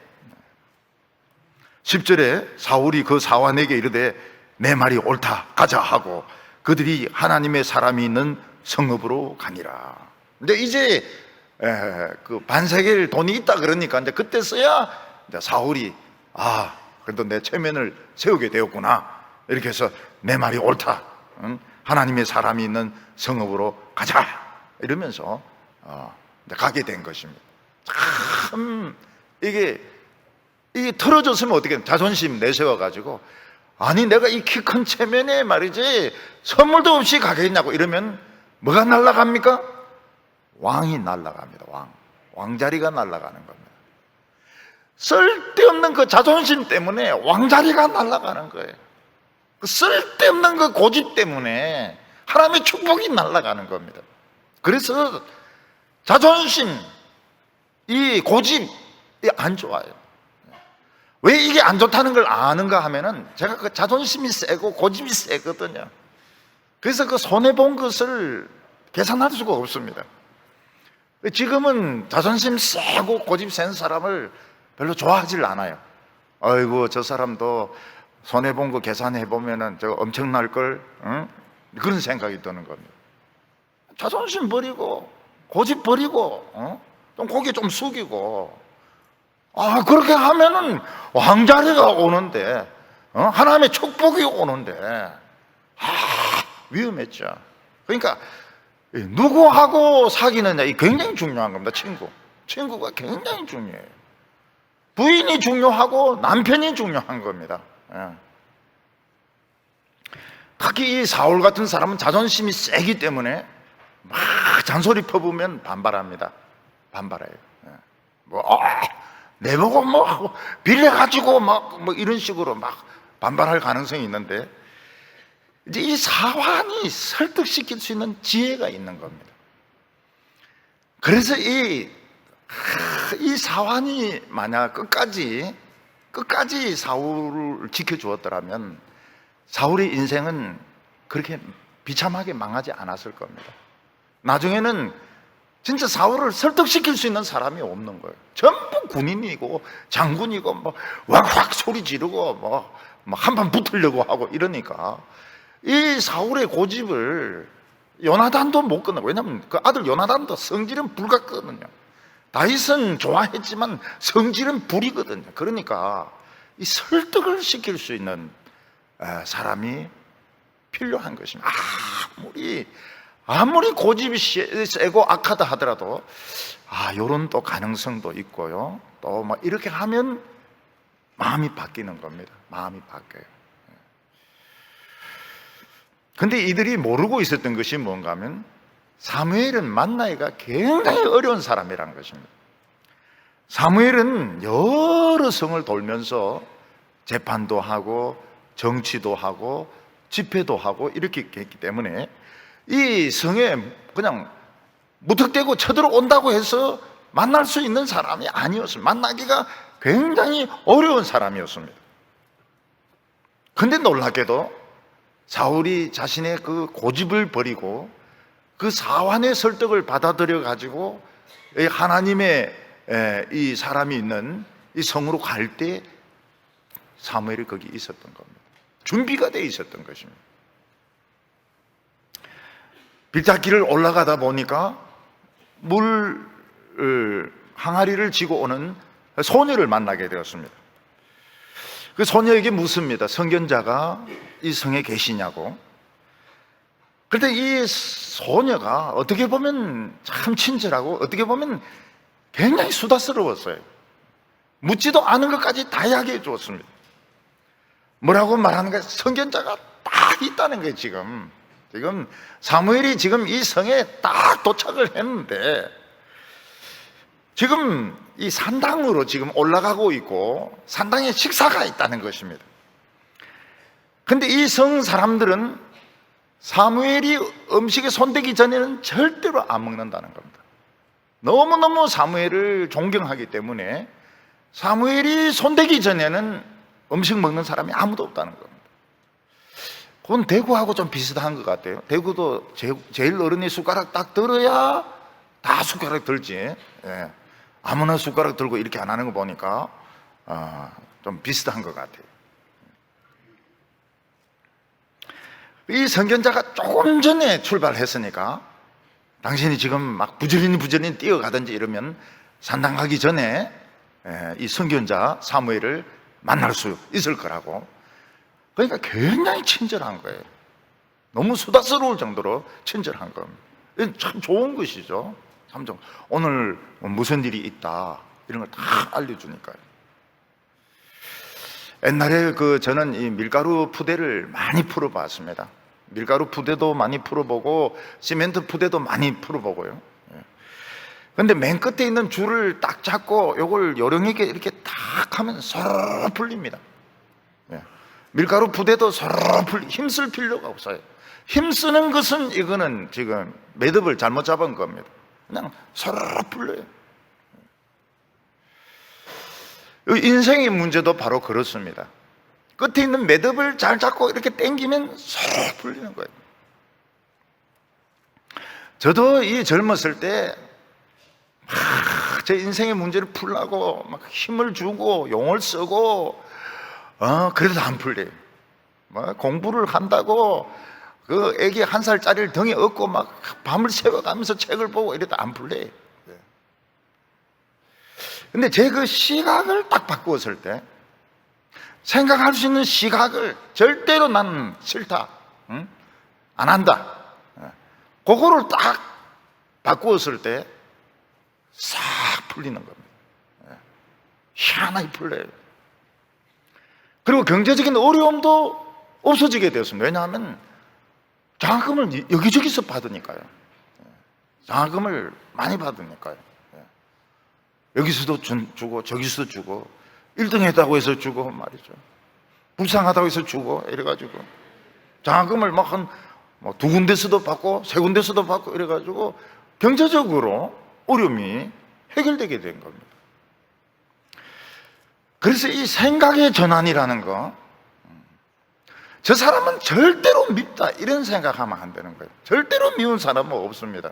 10절에 사울이 그 사환에게 이르되 내 말이 옳다 가자 하고 그들이 하나님의 사람이 있는 성읍으로 가니라. 근데 이제 그 반세겔 돈이 있다 그러니까 이제 그때서야 이제 사울이 그래도 내 체면을 세우게 되었구나 이렇게 해서 내 말이 옳다. 하나님의 사람이 있는 성읍으로 가자 이러면서 가게 된 것입니다. 참 이게 털어졌으면 어떻게 자존심 내세워가지고 아니 내가 이 키 큰 체면에 말이지 선물도 없이 가겠냐고 이러면 뭐가 날아갑니까? 왕이 날아갑니다. 왕자리가 날아가는 겁니다. 쓸데없는 그 자존심 때문에 왕자리가 날아가는 거예요. 그 쓸데없는 그 고집 때문에 하나님의 축복이 날아가는 겁니다. 그래서 자존심, 이 고집이 안 좋아요. 왜 이게 안 좋다는 걸 아는가 하면은 제가 그 자존심이 세고 고집이 세거든요. 그래서 그 손해본 것을 계산할 수가 없습니다. 지금은 자존심 세고 고집 센 사람을 별로 좋아하질 않아요. 아이고 저 사람도 손해본 거 계산해보면은 저 엄청날 걸 그런 생각이 드는 겁니다. 자존심 버리고 고집 버리고 좀 고개 좀 숙이고 그렇게 하면은 왕자리가 오는데 하나님의 축복이 오는데 위험했죠. 그러니까 누구하고 사귀느냐 이 굉장히 중요한 겁니다. 친구가 굉장히 중요해요. 부인이 중요하고 남편이 중요한 겁니다. 특히 이 사울 같은 사람은 자존심이 세기 때문에 막 잔소리 퍼부으면 반발합니다. 반발해요. 내보고 빌려가지고 뭐 이런 식으로 막 반발할 가능성이 있는데 이제 이 사환이 설득시킬 수 있는 지혜가 있는 겁니다. 그래서 이 사환이 만약 끝까지 사울을 지켜주었더라면 사울의 인생은 그렇게 비참하게 망하지 않았을 겁니다. 나중에는 진짜 사울을 설득시킬 수 있는 사람이 없는 거예요. 전부 군인이고 장군이고 확 소리 지르고 한판 붙으려고 하고 이러니까 이 사울의 고집을 요나단도 못 끊어. 왜냐하면 그 아들 요나단도 성질은 불 같거든요. 다윗은 좋아했지만 성질은 불이거든요. 그러니까 이 설득을 시킬 수 있는 사람이 필요한 것입니다. 아무리 고집이 세고 악하다 하더라도 요런 또 가능성도 있고요. 또 이렇게 하면 마음이 바뀌는 겁니다. 마음이 바뀌어요. 근데 이들이 모르고 있었던 것이 뭔가 하면 사무엘은 만나기가 굉장히 어려운 사람이라는 것입니다. 사무엘은 여러 성을 돌면서 재판도 하고 정치도 하고 집회도 하고 이렇게 했기 때문에 이 성에 그냥 무턱대고 쳐들어온다고 해서 만날 수 있는 사람이 아니었습니다. 만나기가 굉장히 어려운 사람이었습니다. 근데 놀랍게도 사울이 자신의 그 고집을 버리고 그 사환의 설득을 받아들여 가지고 하나님의 이 사람이 있는 이 성으로 갈 때 사무엘이 거기 있었던 겁니다. 준비가 돼 있었던 것입니다. 빌타길을 올라가다 보니까 물 항아리를 지고 오는 소녀를 만나게 되었습니다. 그 소녀에게 묻습니다. 선견자가 이 성에 계시냐고. 그런데 이 소녀가 어떻게 보면 참 친절하고 어떻게 보면 굉장히 수다스러웠어요. 묻지도 않은 것까지 다 이야기해 주었습니다. 뭐라고 말하는 거예요? 선견자가 딱 있다는 거예요. 지금 사무엘이 지금 이 성에 딱 도착을 했는데 지금 이 산당으로 지금 올라가고 있고 산당에 식사가 있다는 것입니다. 근데 이 성 사람들은 사무엘이 음식에 손대기 전에는 절대로 안 먹는다는 겁니다. 너무너무 사무엘을 존경하기 때문에 사무엘이 손대기 전에는 음식 먹는 사람이 아무도 없다는 겁니다. 그건 대구하고 좀 비슷한 것 같아요. 대구도 제일 어른이 숟가락 딱 들어야 다 숟가락 들지. 예. 아무나 숟가락 들고 이렇게 안 하는 거 보니까 좀 비슷한 것 같아요. 이 선견자가 조금 전에 출발했으니까 당신이 지금 막 부지런히 뛰어가든지 이러면 산당 가기 전에 이 선견자 사무엘을 만날 수 있을 거라고. 그러니까 굉장히 친절한 거예요. 너무 수다스러울 정도로 친절한 겁니다. 참 좋은 것이죠. 오늘 무슨 일이 있다 이런 걸 다 알려주니까요. 옛날에 저는 이 밀가루 푸대를 많이 풀어봤습니다. 밀가루 푸대도 많이 풀어보고 시멘트 푸대도 많이 풀어보고요. 그런데 맨 끝에 있는 줄을 딱 잡고 이걸 요령있게 이렇게 딱 하면 서로 풀립니다. 밀가루 푸대도 서로 힘쓸 필요가 없어요. 힘쓰는 것은 이거는 지금 매듭을 잘못 잡은 겁니다. 그냥 서로 풀려요. 인생의 문제도 바로 그렇습니다. 끝에 있는 매듭을 잘 잡고 이렇게 당기면 서로 풀리는 거예요. 저도 이 젊었을 때 제 인생의 문제를 풀려고 막 힘을 주고 용을 쓰고 그래도 안 풀려요. 공부를 한다고 그 애기 1살짜리를 등에 업고 막 밤을 새워가면서 책을 보고 이래도 안 풀려요. 근데 제 그 시각을 딱 바꾸었을 때 생각할 수 있는 시각을 절대로 난 싫다, 안 한다, 그거를 딱 바꾸었을 때 싹 풀리는 겁니다. 희한하게 풀려요. 그리고 경제적인 어려움도 없어지게 되었습니다. 왜냐하면 장학금을 여기저기서 받으니까요. 장학금을 많이 받으니까요. 여기서도 주고 저기서도 주고 1등 했다고 해서 주고 말이죠. 불쌍하다고 해서 주고 이래가지고 장학금을 막 한 두 군데서도 받고 세 군데서도 받고 이래가지고 경제적으로 어려움이 해결되게 된 겁니다. 그래서 이 생각의 전환이라는 거, 저 사람은 절대로 밉다 이런 생각하면 안 되는 거예요. 절대로 미운 사람은 없습니다.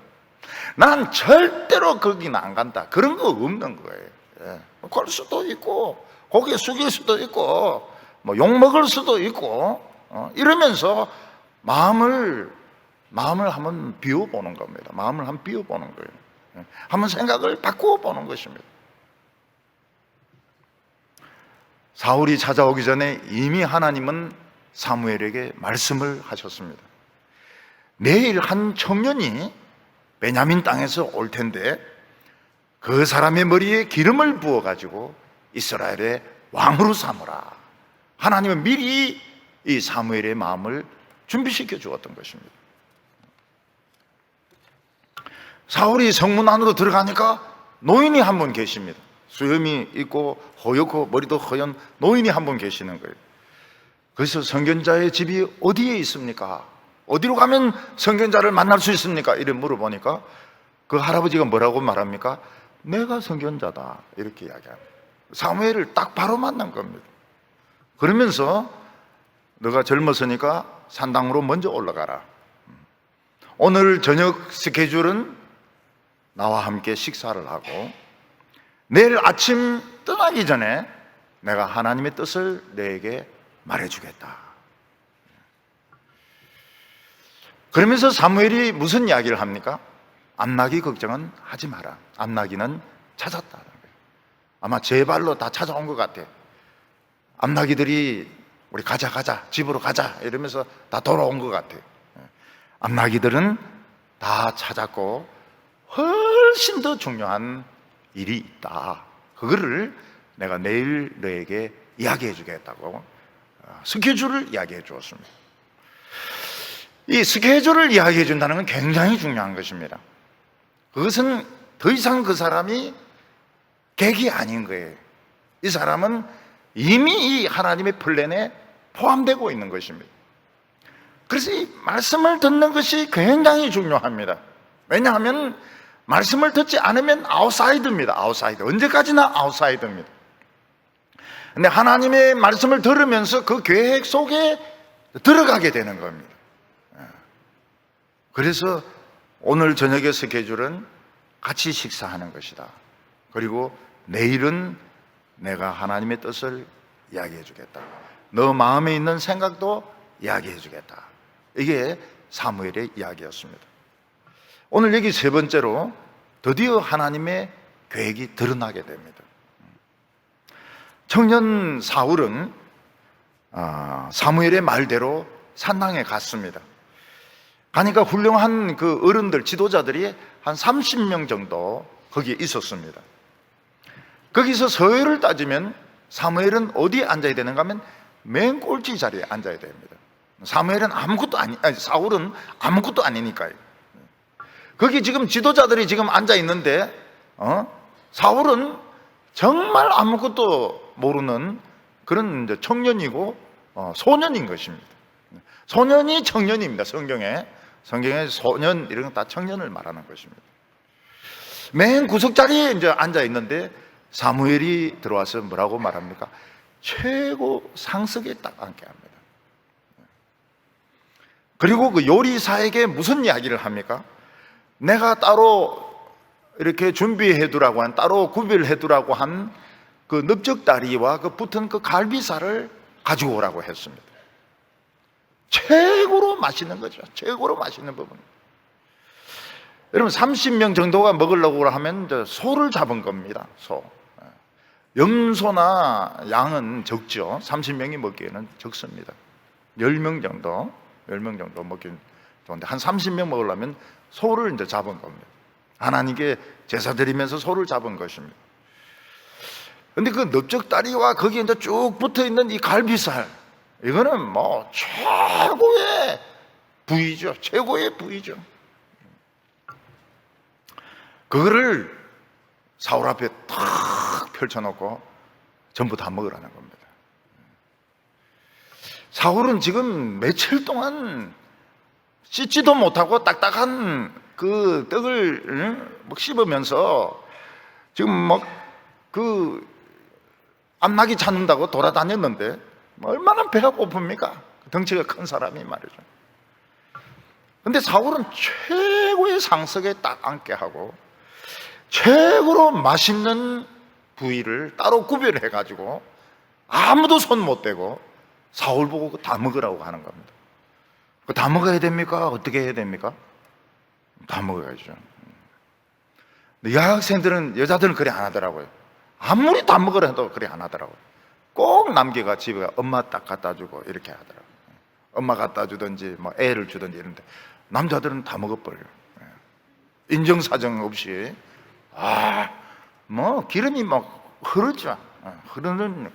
난 절대로 거기는 안 간다 그런 거 없는 거예요. 걸 수도 있고 고개 숙일 수도 있고 욕 먹을 수도 있고 이러면서 마음을 한번 비워보는 겁니다. 마음을 한번 비워보는 거예요. 한번 생각을 바꾸어 보는 것입니다. 사울이 찾아오기 전에 이미 하나님은 사무엘에게 말씀을 하셨습니다. 내일 한 청년이 베냐민 땅에서 올 텐데 그 사람의 머리에 기름을 부어가지고 이스라엘의 왕으로 삼으라. 하나님은 미리 이 사무엘의 마음을 준비시켜 주었던 것입니다. 사울이 성문 안으로 들어가니까 노인이 한 분 계십니다. 수염이 있고 허옇고 머리도 허연 노인이 한 분 계시는 거예요. 그래서 선견자의 집이 어디에 있습니까? 어디로 가면 선견자를 만날 수 있습니까? 이렇게 물어보니까 그 할아버지가 뭐라고 말합니까? 내가 선견자다 이렇게 이야기합니다. 사무엘을 딱 바로 만난 겁니다. 그러면서 너가 젊었으니까 산당으로 먼저 올라가라. 오늘 저녁 스케줄은 나와 함께 식사를 하고 내일 아침 떠나기 전에 내가 하나님의 뜻을 너에게 말해주겠다. 그러면서 사무엘이 무슨 이야기를 합니까? 암나기 걱정은 하지 마라. 암나기는 찾았다. 아마 제 발로 다 찾아온 것 같아. 암나기들이 우리 가자 집으로 가자 이러면서 다 돌아온 것 같아. 암나기들은 다 찾았고 훨씬 더 중요한 일이 있다. 그거를 내가 내일 너에게 이야기해 주겠다고 스케줄을 이야기해 주었습니다. 이 스케줄을 이야기해 준다는 건 굉장히 중요한 것입니다. 그것은 더 이상 그 사람이 객이 아닌 거예요. 이 사람은 이미 이 하나님의 플랜에 포함되고 있는 것입니다. 그래서 이 말씀을 듣는 것이 굉장히 중요합니다. 왜냐하면 말씀을 듣지 않으면 아웃사이드입니다. 아웃사이드. 언제까지나 아웃사이드입니다. 근데 하나님의 말씀을 들으면서 그 계획 속에 들어가게 되는 겁니다. 그래서 오늘 저녁의 스케줄은 같이 식사하는 것이다. 그리고 내일은 내가 하나님의 뜻을 이야기해 주겠다. 너 마음에 있는 생각도 이야기해 주겠다. 이게 사무엘의 이야기였습니다. 오늘 여기 세 번째로 드디어 하나님의 계획이 드러나게 됩니다. 청년 사울은 사무엘의 말대로 산당에 갔습니다. 가니까 훌륭한 그 어른들, 지도자들이 한 30명 정도 거기에 있었습니다. 거기서 서열을 따지면 사무엘은 어디에 앉아야 되는가 하면 맨 꼴찌 자리에 앉아야 됩니다. 사무엘은 사울은 아무것도 아니니까요. 거기 지금 지도자들이 지금 앉아 있는데, 사울은 정말 아무것도 모르는 그런 이제 청년이고, 소년인 것입니다. 소년이 청년입니다. 성경에 소년 이런 건 다 청년을 말하는 것입니다. 맨 구석 자리에 이제 앉아 있는데 사무엘이 들어와서 뭐라고 말합니까? 최고 상석에 딱 앉게 합니다. 그리고 그 요리사에게 무슨 이야기를 합니까? 내가 따로 이렇게 준비해 두라고 한, 따로 구별해 두라고 한 그 넓적다리와 그 붙은 그 갈비살을 가지고 오라고 했습니다. 최고로 맛있는 거죠. 최고로 맛있는 부분. 여러분 30명 정도가 먹으려고 하면 소를 잡은 겁니다. 소. 염소나 양은 적죠. 30명이 먹기에는 적습니다. 10명 정도 먹기는 좋은데 한 30명 먹으려면 소를 이제 잡은 겁니다. 하나님께 제사 드리면서 소를 잡은 것입니다. 근데 그 넓적다리와 거기에 이제 쭉 붙어 있는 이 갈비살, 이거는 뭐 최고의 부위죠. 최고의 부위죠. 그거를 사울 앞에 탁 펼쳐놓고 전부 다 먹으라는 겁니다. 사울은 지금 며칠 동안 씻지도 못하고 딱딱한 그 떡을 막 씹으면서 지금 막 그 암나기 찾는다고 돌아다녔는데 얼마나 배가 고픕니까? 덩치가 큰 사람이 말이죠. 근데 사울은 최고의 상석에 딱 앉게 하고 최고로 맛있는 부위를 따로 구별해 가지고 아무도 손 못 대고 사울 보고 다 먹으라고 하는 겁니다. 다 먹어야 됩니까? 어떻게 해야 됩니까? 다 먹어야죠. 여학생들은, 여자들은 그래 안 하더라고요. 아무리 다 먹으라 해도 그래 안 하더라고요. 꼭 남기가 집에 가 엄마 딱 갖다 주고 이렇게 하더라고요. 엄마 갖다 주든지 뭐 애를 주든지 이런데 남자들은 다 먹어버려요. 인정사정 없이 뭐 기름이 막 흐르죠. 흐르는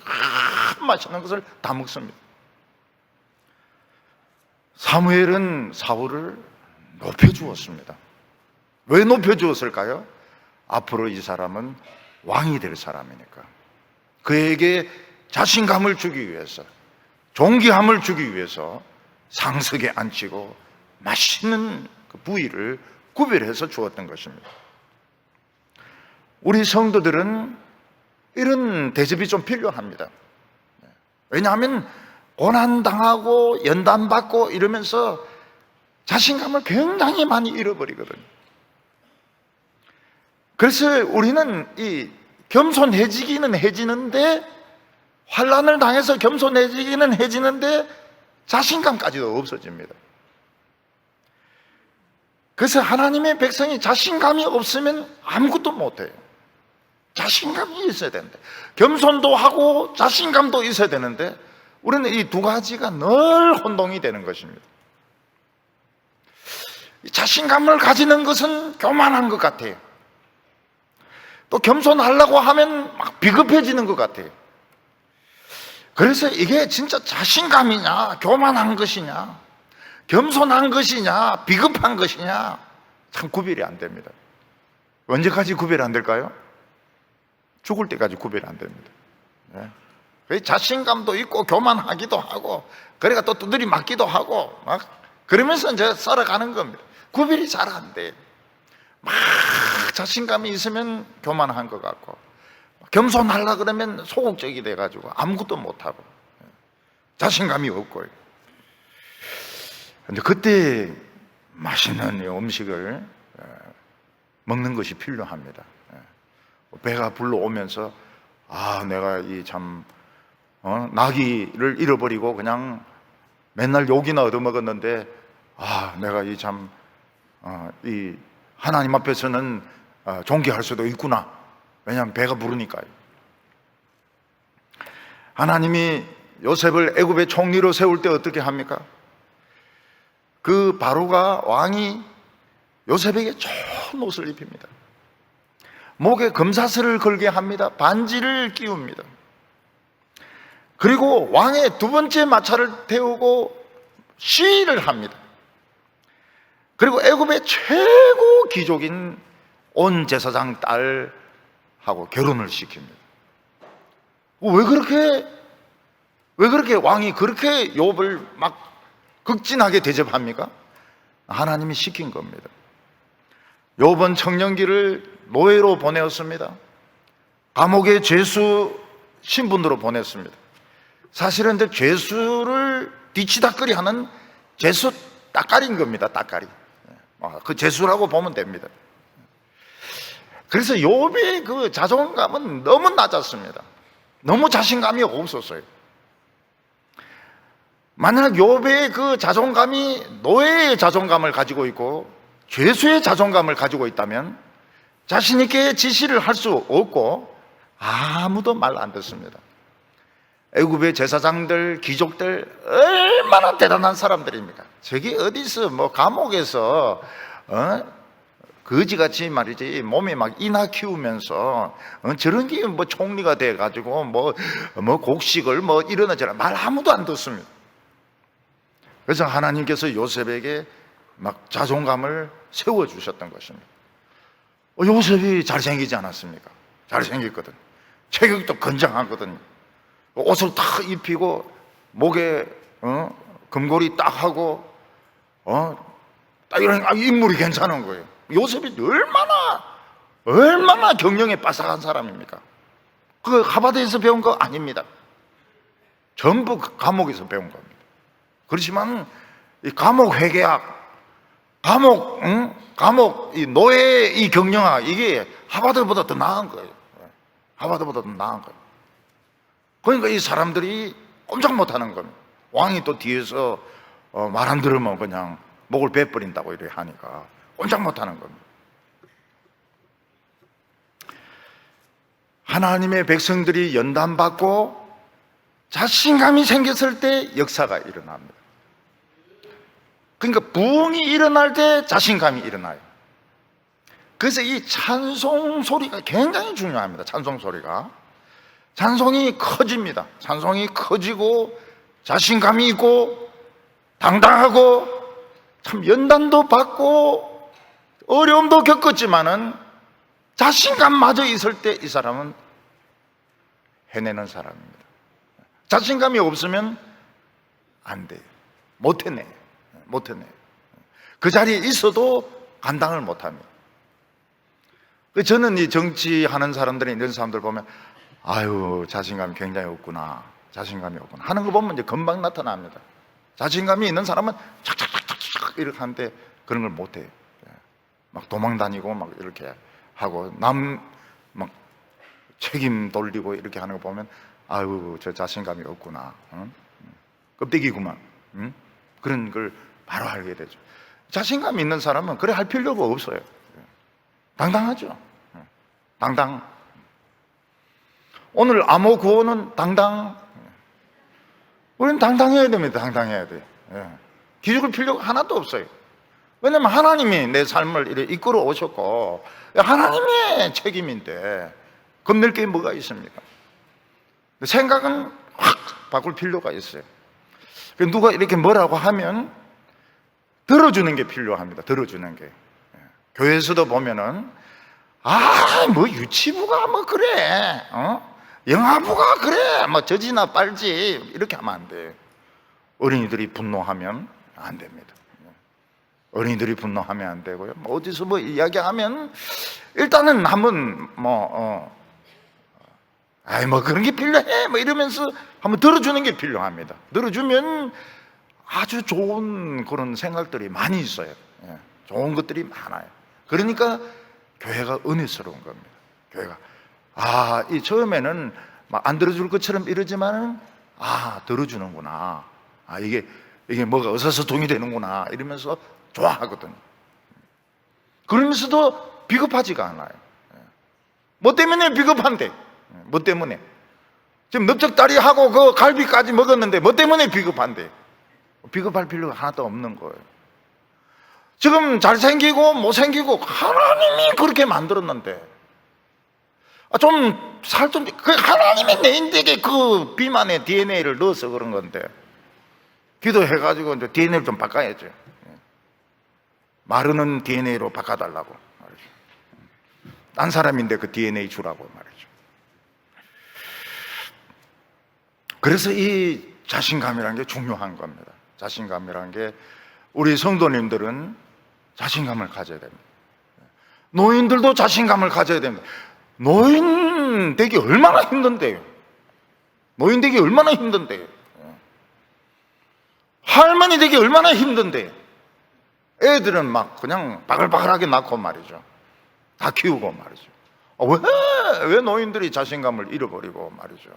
맛있는 것을 다 먹습니다. 사무엘은 사울을 높여주었습니다. 왜 높여주었을까요? 앞으로 이 사람은 왕이 될 사람이니까 그에게 자신감을 주기 위해서, 존귀함을 주기 위해서 상석에 앉히고 맛있는 그 부위를 구별해서 주었던 것입니다. 우리 성도들은 이런 대접이 좀 필요합니다. 왜냐하면 고난당하고 연단받고 이러면서 자신감을 굉장히 많이 잃어버리거든요. 그래서 우리는 이 겸손해지기는 해지는데, 환난을 당해서 겸손해지기는 해지는데 자신감까지도 없어집니다. 그래서 하나님의 백성이 자신감이 없으면 아무것도 못해요. 자신감이 있어야 되는데, 겸손도 하고 자신감도 있어야 되는데 우리는 이 두 가지가 늘 혼동이 되는 것입니다. 자신감을 가지는 것은 교만한 것 같아요. 또 겸손하려고 하면 막 비겁해지는 것 같아요. 그래서 이게 진짜 자신감이냐, 교만한 것이냐, 겸손한 것이냐, 비겁한 것이냐, 참 구별이 안 됩니다. 언제까지 구별 안 될까요? 죽을 때까지 구별 안 됩니다. 자신감도 있고 교만하기도 하고, 그러니까 또 두드리 맞기도 하고 막 그러면서 이제 살아가는 겁니다. 구별이 잘 안 돼요. 막 자신감이 있으면 교만한 것 같고, 겸손하려 그러면 소극적이 돼가지고 아무것도 못하고 자신감이 없고. 근데 그때 맛있는 음식을 먹는 것이 필요합니다. 배가 불러오면서 내가 이 참 나기를 잃어버리고 그냥 맨날 욕이나 얻어먹었는데 내가 이 참 이 하나님 앞에서는 존귀할 수도 있구나. 왜냐하면 배가 부르니까요. 하나님이 요셉을 애굽의 총리로 세울 때 어떻게 합니까? 그 바로가 왕이 요셉에게 좋은 옷을 입힙니다. 목에 금사슬을 걸게 합니다. 반지를 끼웁니다. 그리고 왕의 두 번째 마차를 태우고 시위를 합니다. 그리고 애굽의 최고 귀족인 온 제사장 딸하고 결혼을 시킵니다. 왜 그렇게 왕이 그렇게 욥을 막 극진하게 대접합니까? 하나님이 시킨 겁니다. 욥은 청년기를 노예로 보내었습니다. 감옥에 죄수 신분으로 보냈습니다. 사실은 죄수를 뒤치다꺼리 하는 죄수 따까리인 겁니다. 따까리. 그 죄수라고 보면 됩니다. 그래서 욥의 그 자존감은 너무 낮았습니다. 너무 자신감이 없었어요. 만약 욥의 그 자존감이 노예의 자존감을 가지고 있고 죄수의 자존감을 가지고 있다면 자신 있게 지시를 할 수 없고 아무도 말 안 듣습니다. 애굽의 제사장들, 귀족들 얼마나 대단한 사람들입니까? 저기 어디서 감옥에서 거지같이 말이지 몸에 막 이나 키우면서 저런 게 총리가 돼가지고 곡식을 이러나 저러나 말 아무도 안 듣습니다. 그래서 하나님께서 요셉에게 막 자존감을 세워주셨던 것입니다. 요셉이 잘생기지 않았습니까? 잘생겼거든. 체격도 건장하거든요. 옷을 딱 입히고 목에 금고리 딱 하고 딱 이런 인물이 괜찮은 거예요. 요셉이 얼마나 경영에 빠삭한 사람입니까? 그 하버드에서 배운 거 아닙니다. 전부 감옥에서 배운 겁니다. 그렇지만 이 감옥 회계학, 감옥 이 노예 이 경영학, 이게 하버드보다 더 나은 거예요. 하버드보다 더 나은 거예요. 그러니까 이 사람들이 꼼짝 못하는 겁니다. 왕이 또 뒤에서 말 안 들으면 그냥 목을 베버린다고 이렇게 하니까 꼼짝 못하는 겁니다. 하나님의 백성들이 연단받고 자신감이 생겼을 때 역사가 일어납니다. 그러니까 부흥이 일어날 때 자신감이 일어나요. 그래서 이 찬송 소리가 굉장히 중요합니다. 찬송 소리가. 찬송이 커집니다. 찬송이 커지고 자신감이 있고 당당하고 참 연단도 받고 어려움도 겪었지만은 자신감마저 있을 때 이 사람은 해내는 사람입니다. 자신감이 없으면 안 돼요. 못 해내. 그 자리에 있어도 감당을 못 합니다. 저는 이 정치하는 사람들이 이런 사람들 보면 아유, 자신감이 굉장히 없구나. 자신감이 없구나. 하는 거 보면 이제 금방 나타납니다. 자신감이 있는 사람은 착착착착 이렇게 하는데 그런 걸 못 해요. 막 도망 다니고 막 이렇게 하고 남 막 책임 돌리고 이렇게 하는 거 보면 아유, 저 자신감이 없구나. 응? 껍데기구만. 응? 그런 걸 바로 알게 되죠. 자신감이 있는 사람은 그래 할 필요가 없어요. 당당하죠. 당당. 오늘 암호 구호는 당당. 우리는 당당해야 됩니다. 당당해야 돼. 기죽을 필요가 하나도 없어요. 왜냐면 하나님이 내 삶을 이렇게 이끌어 오셨고 하나님의 책임인데 겁낼 게 뭐가 있습니까? 생각은 확 바꿀 필요가 있어요. 누가 이렇게 뭐라고 하면 들어주는 게 필요합니다. 들어주는 게. 교회에서도 보면은 뭐 유치부가 뭐 그래, 영화부가 그래, 뭐 저지나 빨지 이렇게 하면 안 돼요. 어린이들이 분노하면 안 됩니다. 어린이들이 분노하면 안 되고요. 어디서 뭐 이야기하면 일단은 한번 뭐 그런 게 필요해 뭐 이러면서 한번 들어주는 게 필요합니다. 들어주면 아주 좋은 그런 생각들이 많이 있어요. 좋은 것들이 많아요. 그러니까 교회가 은혜스러운 겁니다. 교회가 이 처음에는 막 안 들어줄 것처럼 이러지만은 들어주는구나. 이게 뭐가 의사소통이 되는구나 이러면서 좋아하거든요. 그러면서도 비겁하지가 않아요. 뭐 때문에 비겁한데? 뭐 때문에? 지금 넓적다리하고 그 갈비까지 먹었는데 뭐 때문에 비겁한데? 비겁할 필요가 하나도 없는 거예요. 지금 잘생기고 못생기고 하나님이 그렇게 만들었는데 그 하나님의 내 인격에 그 비만의 DNA를 넣어서 그런 건데 기도해가지고 이제 DNA를 좀 바꿔야죠. 마르는 DNA로 바꿔달라고 말이죠. 딴 사람인데 그 DNA 주라고 말이죠. 그래서 이 자신감이라는 게 중요한 겁니다. 자신감이라는 게 우리 성도님들은 자신감을 가져야 됩니다. 노인들도 자신감을 가져야 됩니다. 노인 되기 얼마나 힘든데요. 노인 되기 얼마나 힘든데요. 할머니 되기 얼마나 힘든데요. 애들은 막 그냥 바글바글하게 낳고 말이죠. 다 키우고 말이죠. 왜 노인들이 자신감을 잃어버리고 말이죠.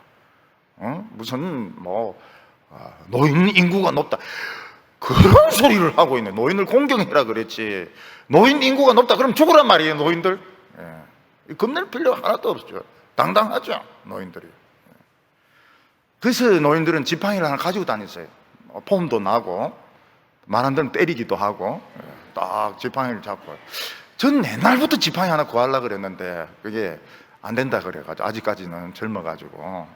무슨 노인 인구가 높다 그런 소리를 하고 있네. 노인을 공경해라 그랬지. 노인 인구가 높다 그럼 죽으란 말이에요. 노인들 겁낼 필요가 하나도 없죠. 당당하죠 노인들이. 그래서 노인들은 지팡이를 하나 가지고 다녔어요. 폼도 나고 말 안 들으면 때리기도 하고 딱 지팡이를 잡고. 전 옛날부터 지팡이 하나 구하려고 그랬는데 그게 안 된다 그래가지고 아직까지는 젊어가지고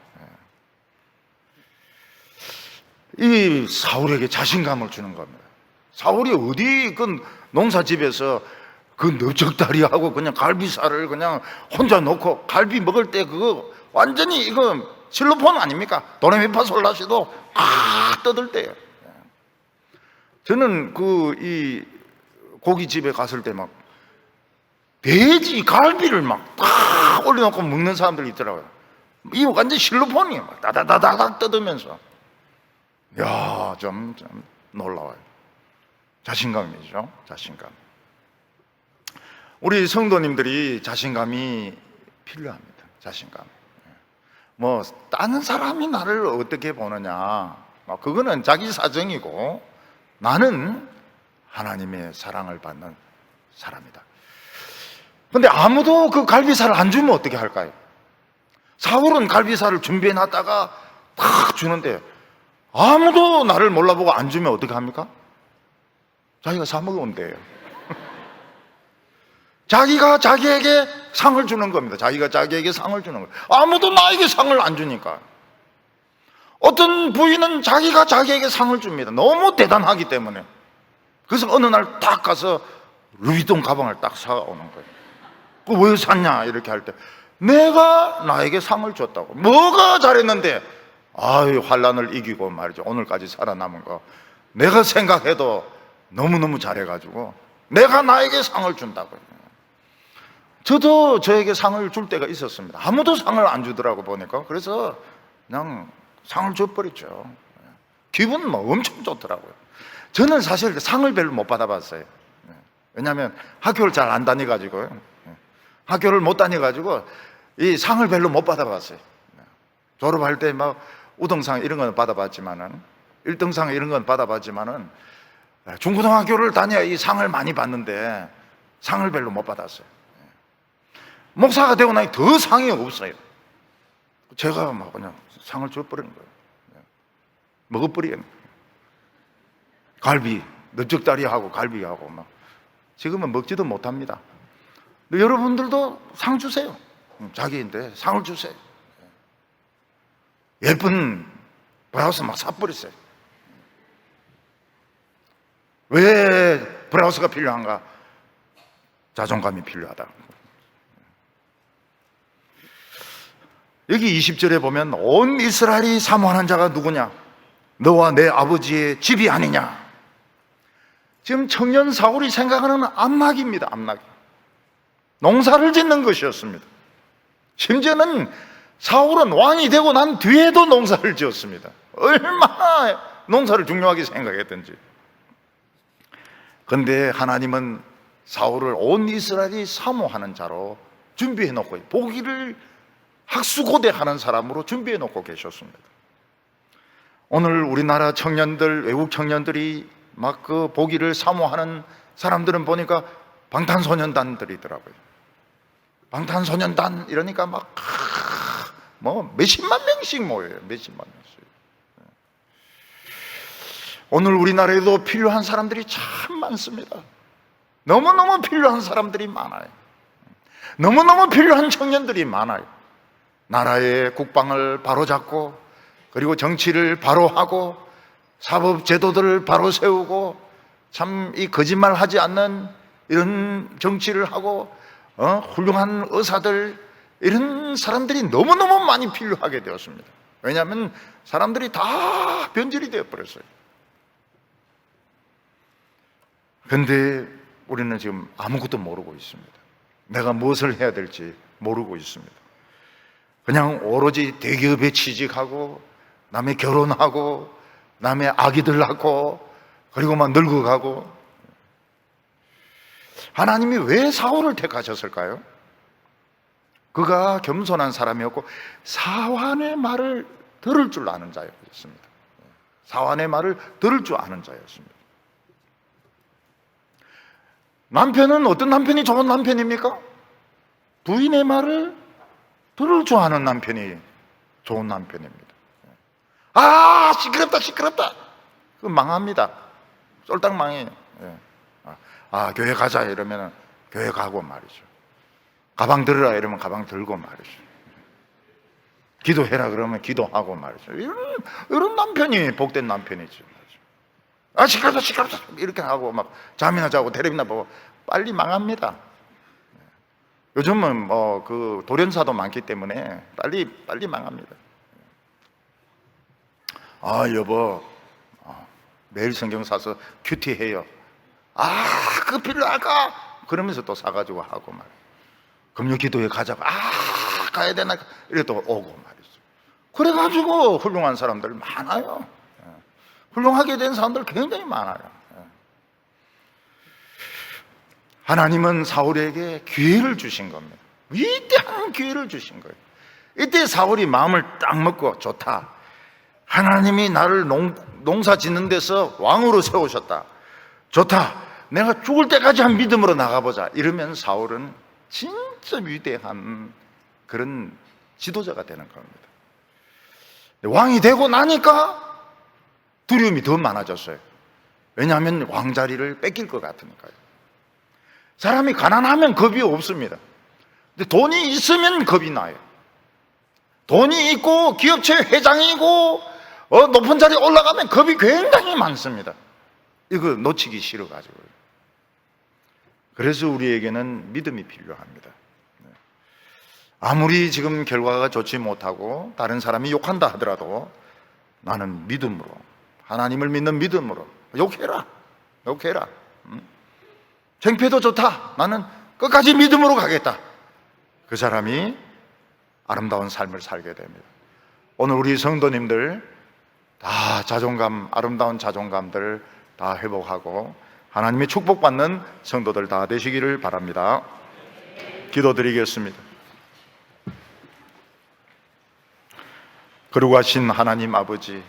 이 사울에게 자신감을 주는 겁니다. 사울이 어디 그 농사집에서 그 넓적다리하고 그냥 갈비살을 그냥 혼자 놓고 갈비 먹을 때 그거 완전히 이거 실로폰 아닙니까? 도레미파 솔라시도 떠들 때요. 저는 이 고깃집에 갔을 때 막 돼지 갈비를 막 올려놓고 먹는 사람들이 있더라고요. 이 완전 실로폰이에요. 막 다다다닥 뜯으면서. 좀 놀라워요. 자신감이죠. 자신감. 우리 성도님들이 자신감이 필요합니다. 자신감. 뭐 다른 사람이 나를 어떻게 보느냐 그거는 자기 사정이고 나는 하나님의 사랑을 받는 사람이다. 근데 아무도 그 갈비살을 안 주면 어떻게 할까요? 사울은 갈비살을 준비해 놨다가 탁 주는데 아무도 나를 몰라보고 안 주면 어떻게 합니까? 자기가 사 먹으면 돼요. 자기가 자기에게 상을 주는 겁니다. 자기가 자기에게 상을 주는 거예요. 아무도 나에게 상을 안 주니까. 어떤 부인은 자기가 자기에게 상을 줍니다. 너무 대단하기 때문에. 그래서 어느 날 딱 가서 루이비통 가방을 딱 사오는 거예요. 왜 샀냐 이렇게 할 때 내가 나에게 상을 줬다고. 뭐가 잘했는데? 아유, 환난을 이기고 말이죠, 오늘까지 살아남은 거 내가 생각해도 너무너무 잘해가지고 내가 나에게 상을 준다고요. 저도 저에게 상을 줄 때가 있었습니다. 아무도 상을 안 주더라고 보니까. 그래서 그냥 상을 줘버렸죠. 기분은 뭐 엄청 좋더라고요. 저는 사실 상을 별로 못 받아봤어요. 왜냐하면 학교를 잘 안 다녀가지고요. 학교를 못 다녀가지고 이 상을 별로 못 받아봤어요. 졸업할 때 막 우등상 이런 건 받아봤지만은, 1등상 이런 건 받아봤지만은, 중고등학교를 다녀야 이 상을 많이 받는데 상을 별로 못 받았어요. 목사가 되고 나니 더 상이 없어요. 제가 막 그냥 상을 줘버리는 거예요. 먹어버리는 거예요. 갈비, 넓적다리하고 갈비하고 막. 지금은 먹지도 못합니다. 근데 여러분들도 상 주세요. 자기인데 상을 주세요. 예쁜 브라우스 막 사버리세요. 왜 브라우스가 필요한가? 자존감이 필요하다. 여기 20절에 보면 온 이스라엘이 사모하는 자가 누구냐? 너와 내 아버지의 집이 아니냐? 지금 청년 사울이 생각하는 안락입니다. 안락. 농사를 짓는 것이었습니다. 심지어는 사울은 왕이 되고 난 뒤에도 농사를 지었습니다. 얼마나 농사를 중요하게 생각했던지. 그런데 하나님은 사울을 온 이스라엘이 사모하는 자로 준비해 놓고, 보기를 학수고대하는 사람으로 준비해 놓고 계셨습니다. 오늘 우리나라 청년들, 외국 청년들이 막 그 보기를 사모하는 사람들은 보니까 방탄소년단들이더라고요. 방탄소년단 이러니까 막 뭐 몇십만 명씩 모여요. 몇십만 명씩. 오늘 우리나라에도 필요한 사람들이 참 많습니다. 너무너무 필요한 사람들이 많아요. 너무너무 필요한 청년들이 많아요. 나라의 국방을 바로잡고, 그리고 정치를 바로 하고, 사법 제도들을 바로 세우고, 참 이 거짓말 하지 않는 이런 정치를 하고, 훌륭한 의사들, 이런 사람들이 너무너무 많이 필요하게 되었습니다. 왜냐하면 사람들이 다 변질이 되어버렸어요. 그런데 우리는 지금 아무것도 모르고 있습니다. 내가 무엇을 해야 될지 모르고 있습니다. 그냥 오로지 대기업에 취직하고, 남의 결혼하고, 남의 아기들 낳고, 그리고 막 늙어가고. 하나님이 왜 사울을 택하셨을까요? 그가 겸손한 사람이었고 사환의 말을 들을 줄 아는 자였습니다. 사환의 말을 들을 줄 아는 자였습니다. 남편은 어떤 남편이 좋은 남편입니까? 부인의 말을 들을 줄 아는 남편이 좋은 남편입니다. 아, 시끄럽다 시끄럽다, 그건 망합니다. 쫄딱 망해요. 아, 교회 가자 이러면 교회 가고 말이죠. 가방 들으라 이러면 가방 들고 말이죠. 기도해라 그러면 기도하고 말이죠. 이런 남편이 복된 남편이죠. 아, 시끄럽다 시끄럽다 이렇게 하고 막 잠이나 자고 텔레비나 보고 빨리 망합니다. 요즘은 뭐 그 돌연사도 많기 때문에 빨리 망합니다. 아, 여보, 매일 성경 사서 큐티해요. 아, 그거 필요할까? 그러면서 또 사가지고 하고 말이에요. 금요 기도회 가자고. 아, 가야 되나? 이래 또 오고 말이죠. 그래가지고 훌륭한 사람들 많아요. 훌륭하게 된 사람들 굉장히 많아요. 하나님은 사울에게 기회를 주신 겁니다. 위대한 기회를 주신 거예요. 이때 사울이 마음을 딱 먹고, 좋다, 하나님이 나를 농사 짓는 데서 왕으로 세우셨다. 좋다, 내가 죽을 때까지 한 믿음으로 나가보자. 이러면 사울은 진짜 위대한 그런 지도자가 되는 겁니다. 왕이 되고 나니까 두려움이 더 많아졌어요. 왜냐하면 왕자리를 뺏길 것 같으니까요. 사람이 가난하면 겁이 없습니다. 근데 돈이 있으면 겁이 나요. 돈이 있고 기업체 회장이고 높은 자리에 올라가면 겁이 굉장히 많습니다. 이거 놓치기 싫어가지고요. 그래서 우리에게는 믿음이 필요합니다. 아무리 지금 결과가 좋지 못하고 다른 사람이 욕한다 하더라도 나는 믿음으로, 하나님을 믿는 믿음으로 욕해라. 창피해도 좋다. 나는 끝까지 믿음으로 가겠다. 그 사람이 아름다운 삶을 살게 됩니다. 오늘 우리 성도님들 다 자존감, 아름다운 자존감들 다 회복하고 하나님의 축복받는 성도들 다 되시기를 바랍니다. 기도드리겠습니다. 거룩하신 하나님 아버지,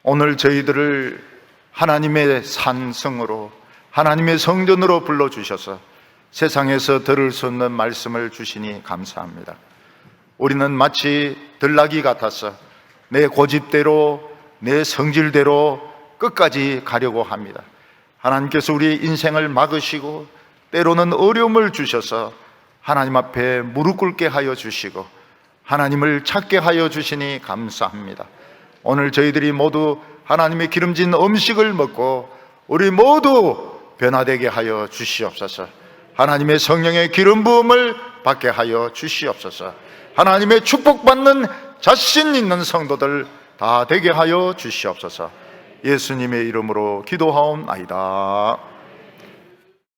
오늘 저희들을 하나님의 산성으로, 하나님의 성전으로 불러주셔서 세상에서 들을 수 없는 말씀을 주시니 감사합니다. 우리는 마치 들나귀 같아서 내 고집대로, 내 성질대로 끝까지 가려고 합니다. 하나님께서 우리의 인생을 막으시고 때로는 어려움을 주셔서 하나님 앞에 무릎 꿇게 하여 주시고 하나님을 찾게 하여 주시니 감사합니다. 오늘 저희들이 모두 하나님의 기름진 음식을 먹고 우리 모두 변화되게 하여 주시옵소서. 하나님의 성령의 기름 부음을 받게 하여 주시옵소서. 하나님의 축복받는 자신 있는 성도들 다 되게 하여 주시옵소서. 예수님의 이름으로 기도하옵나이다.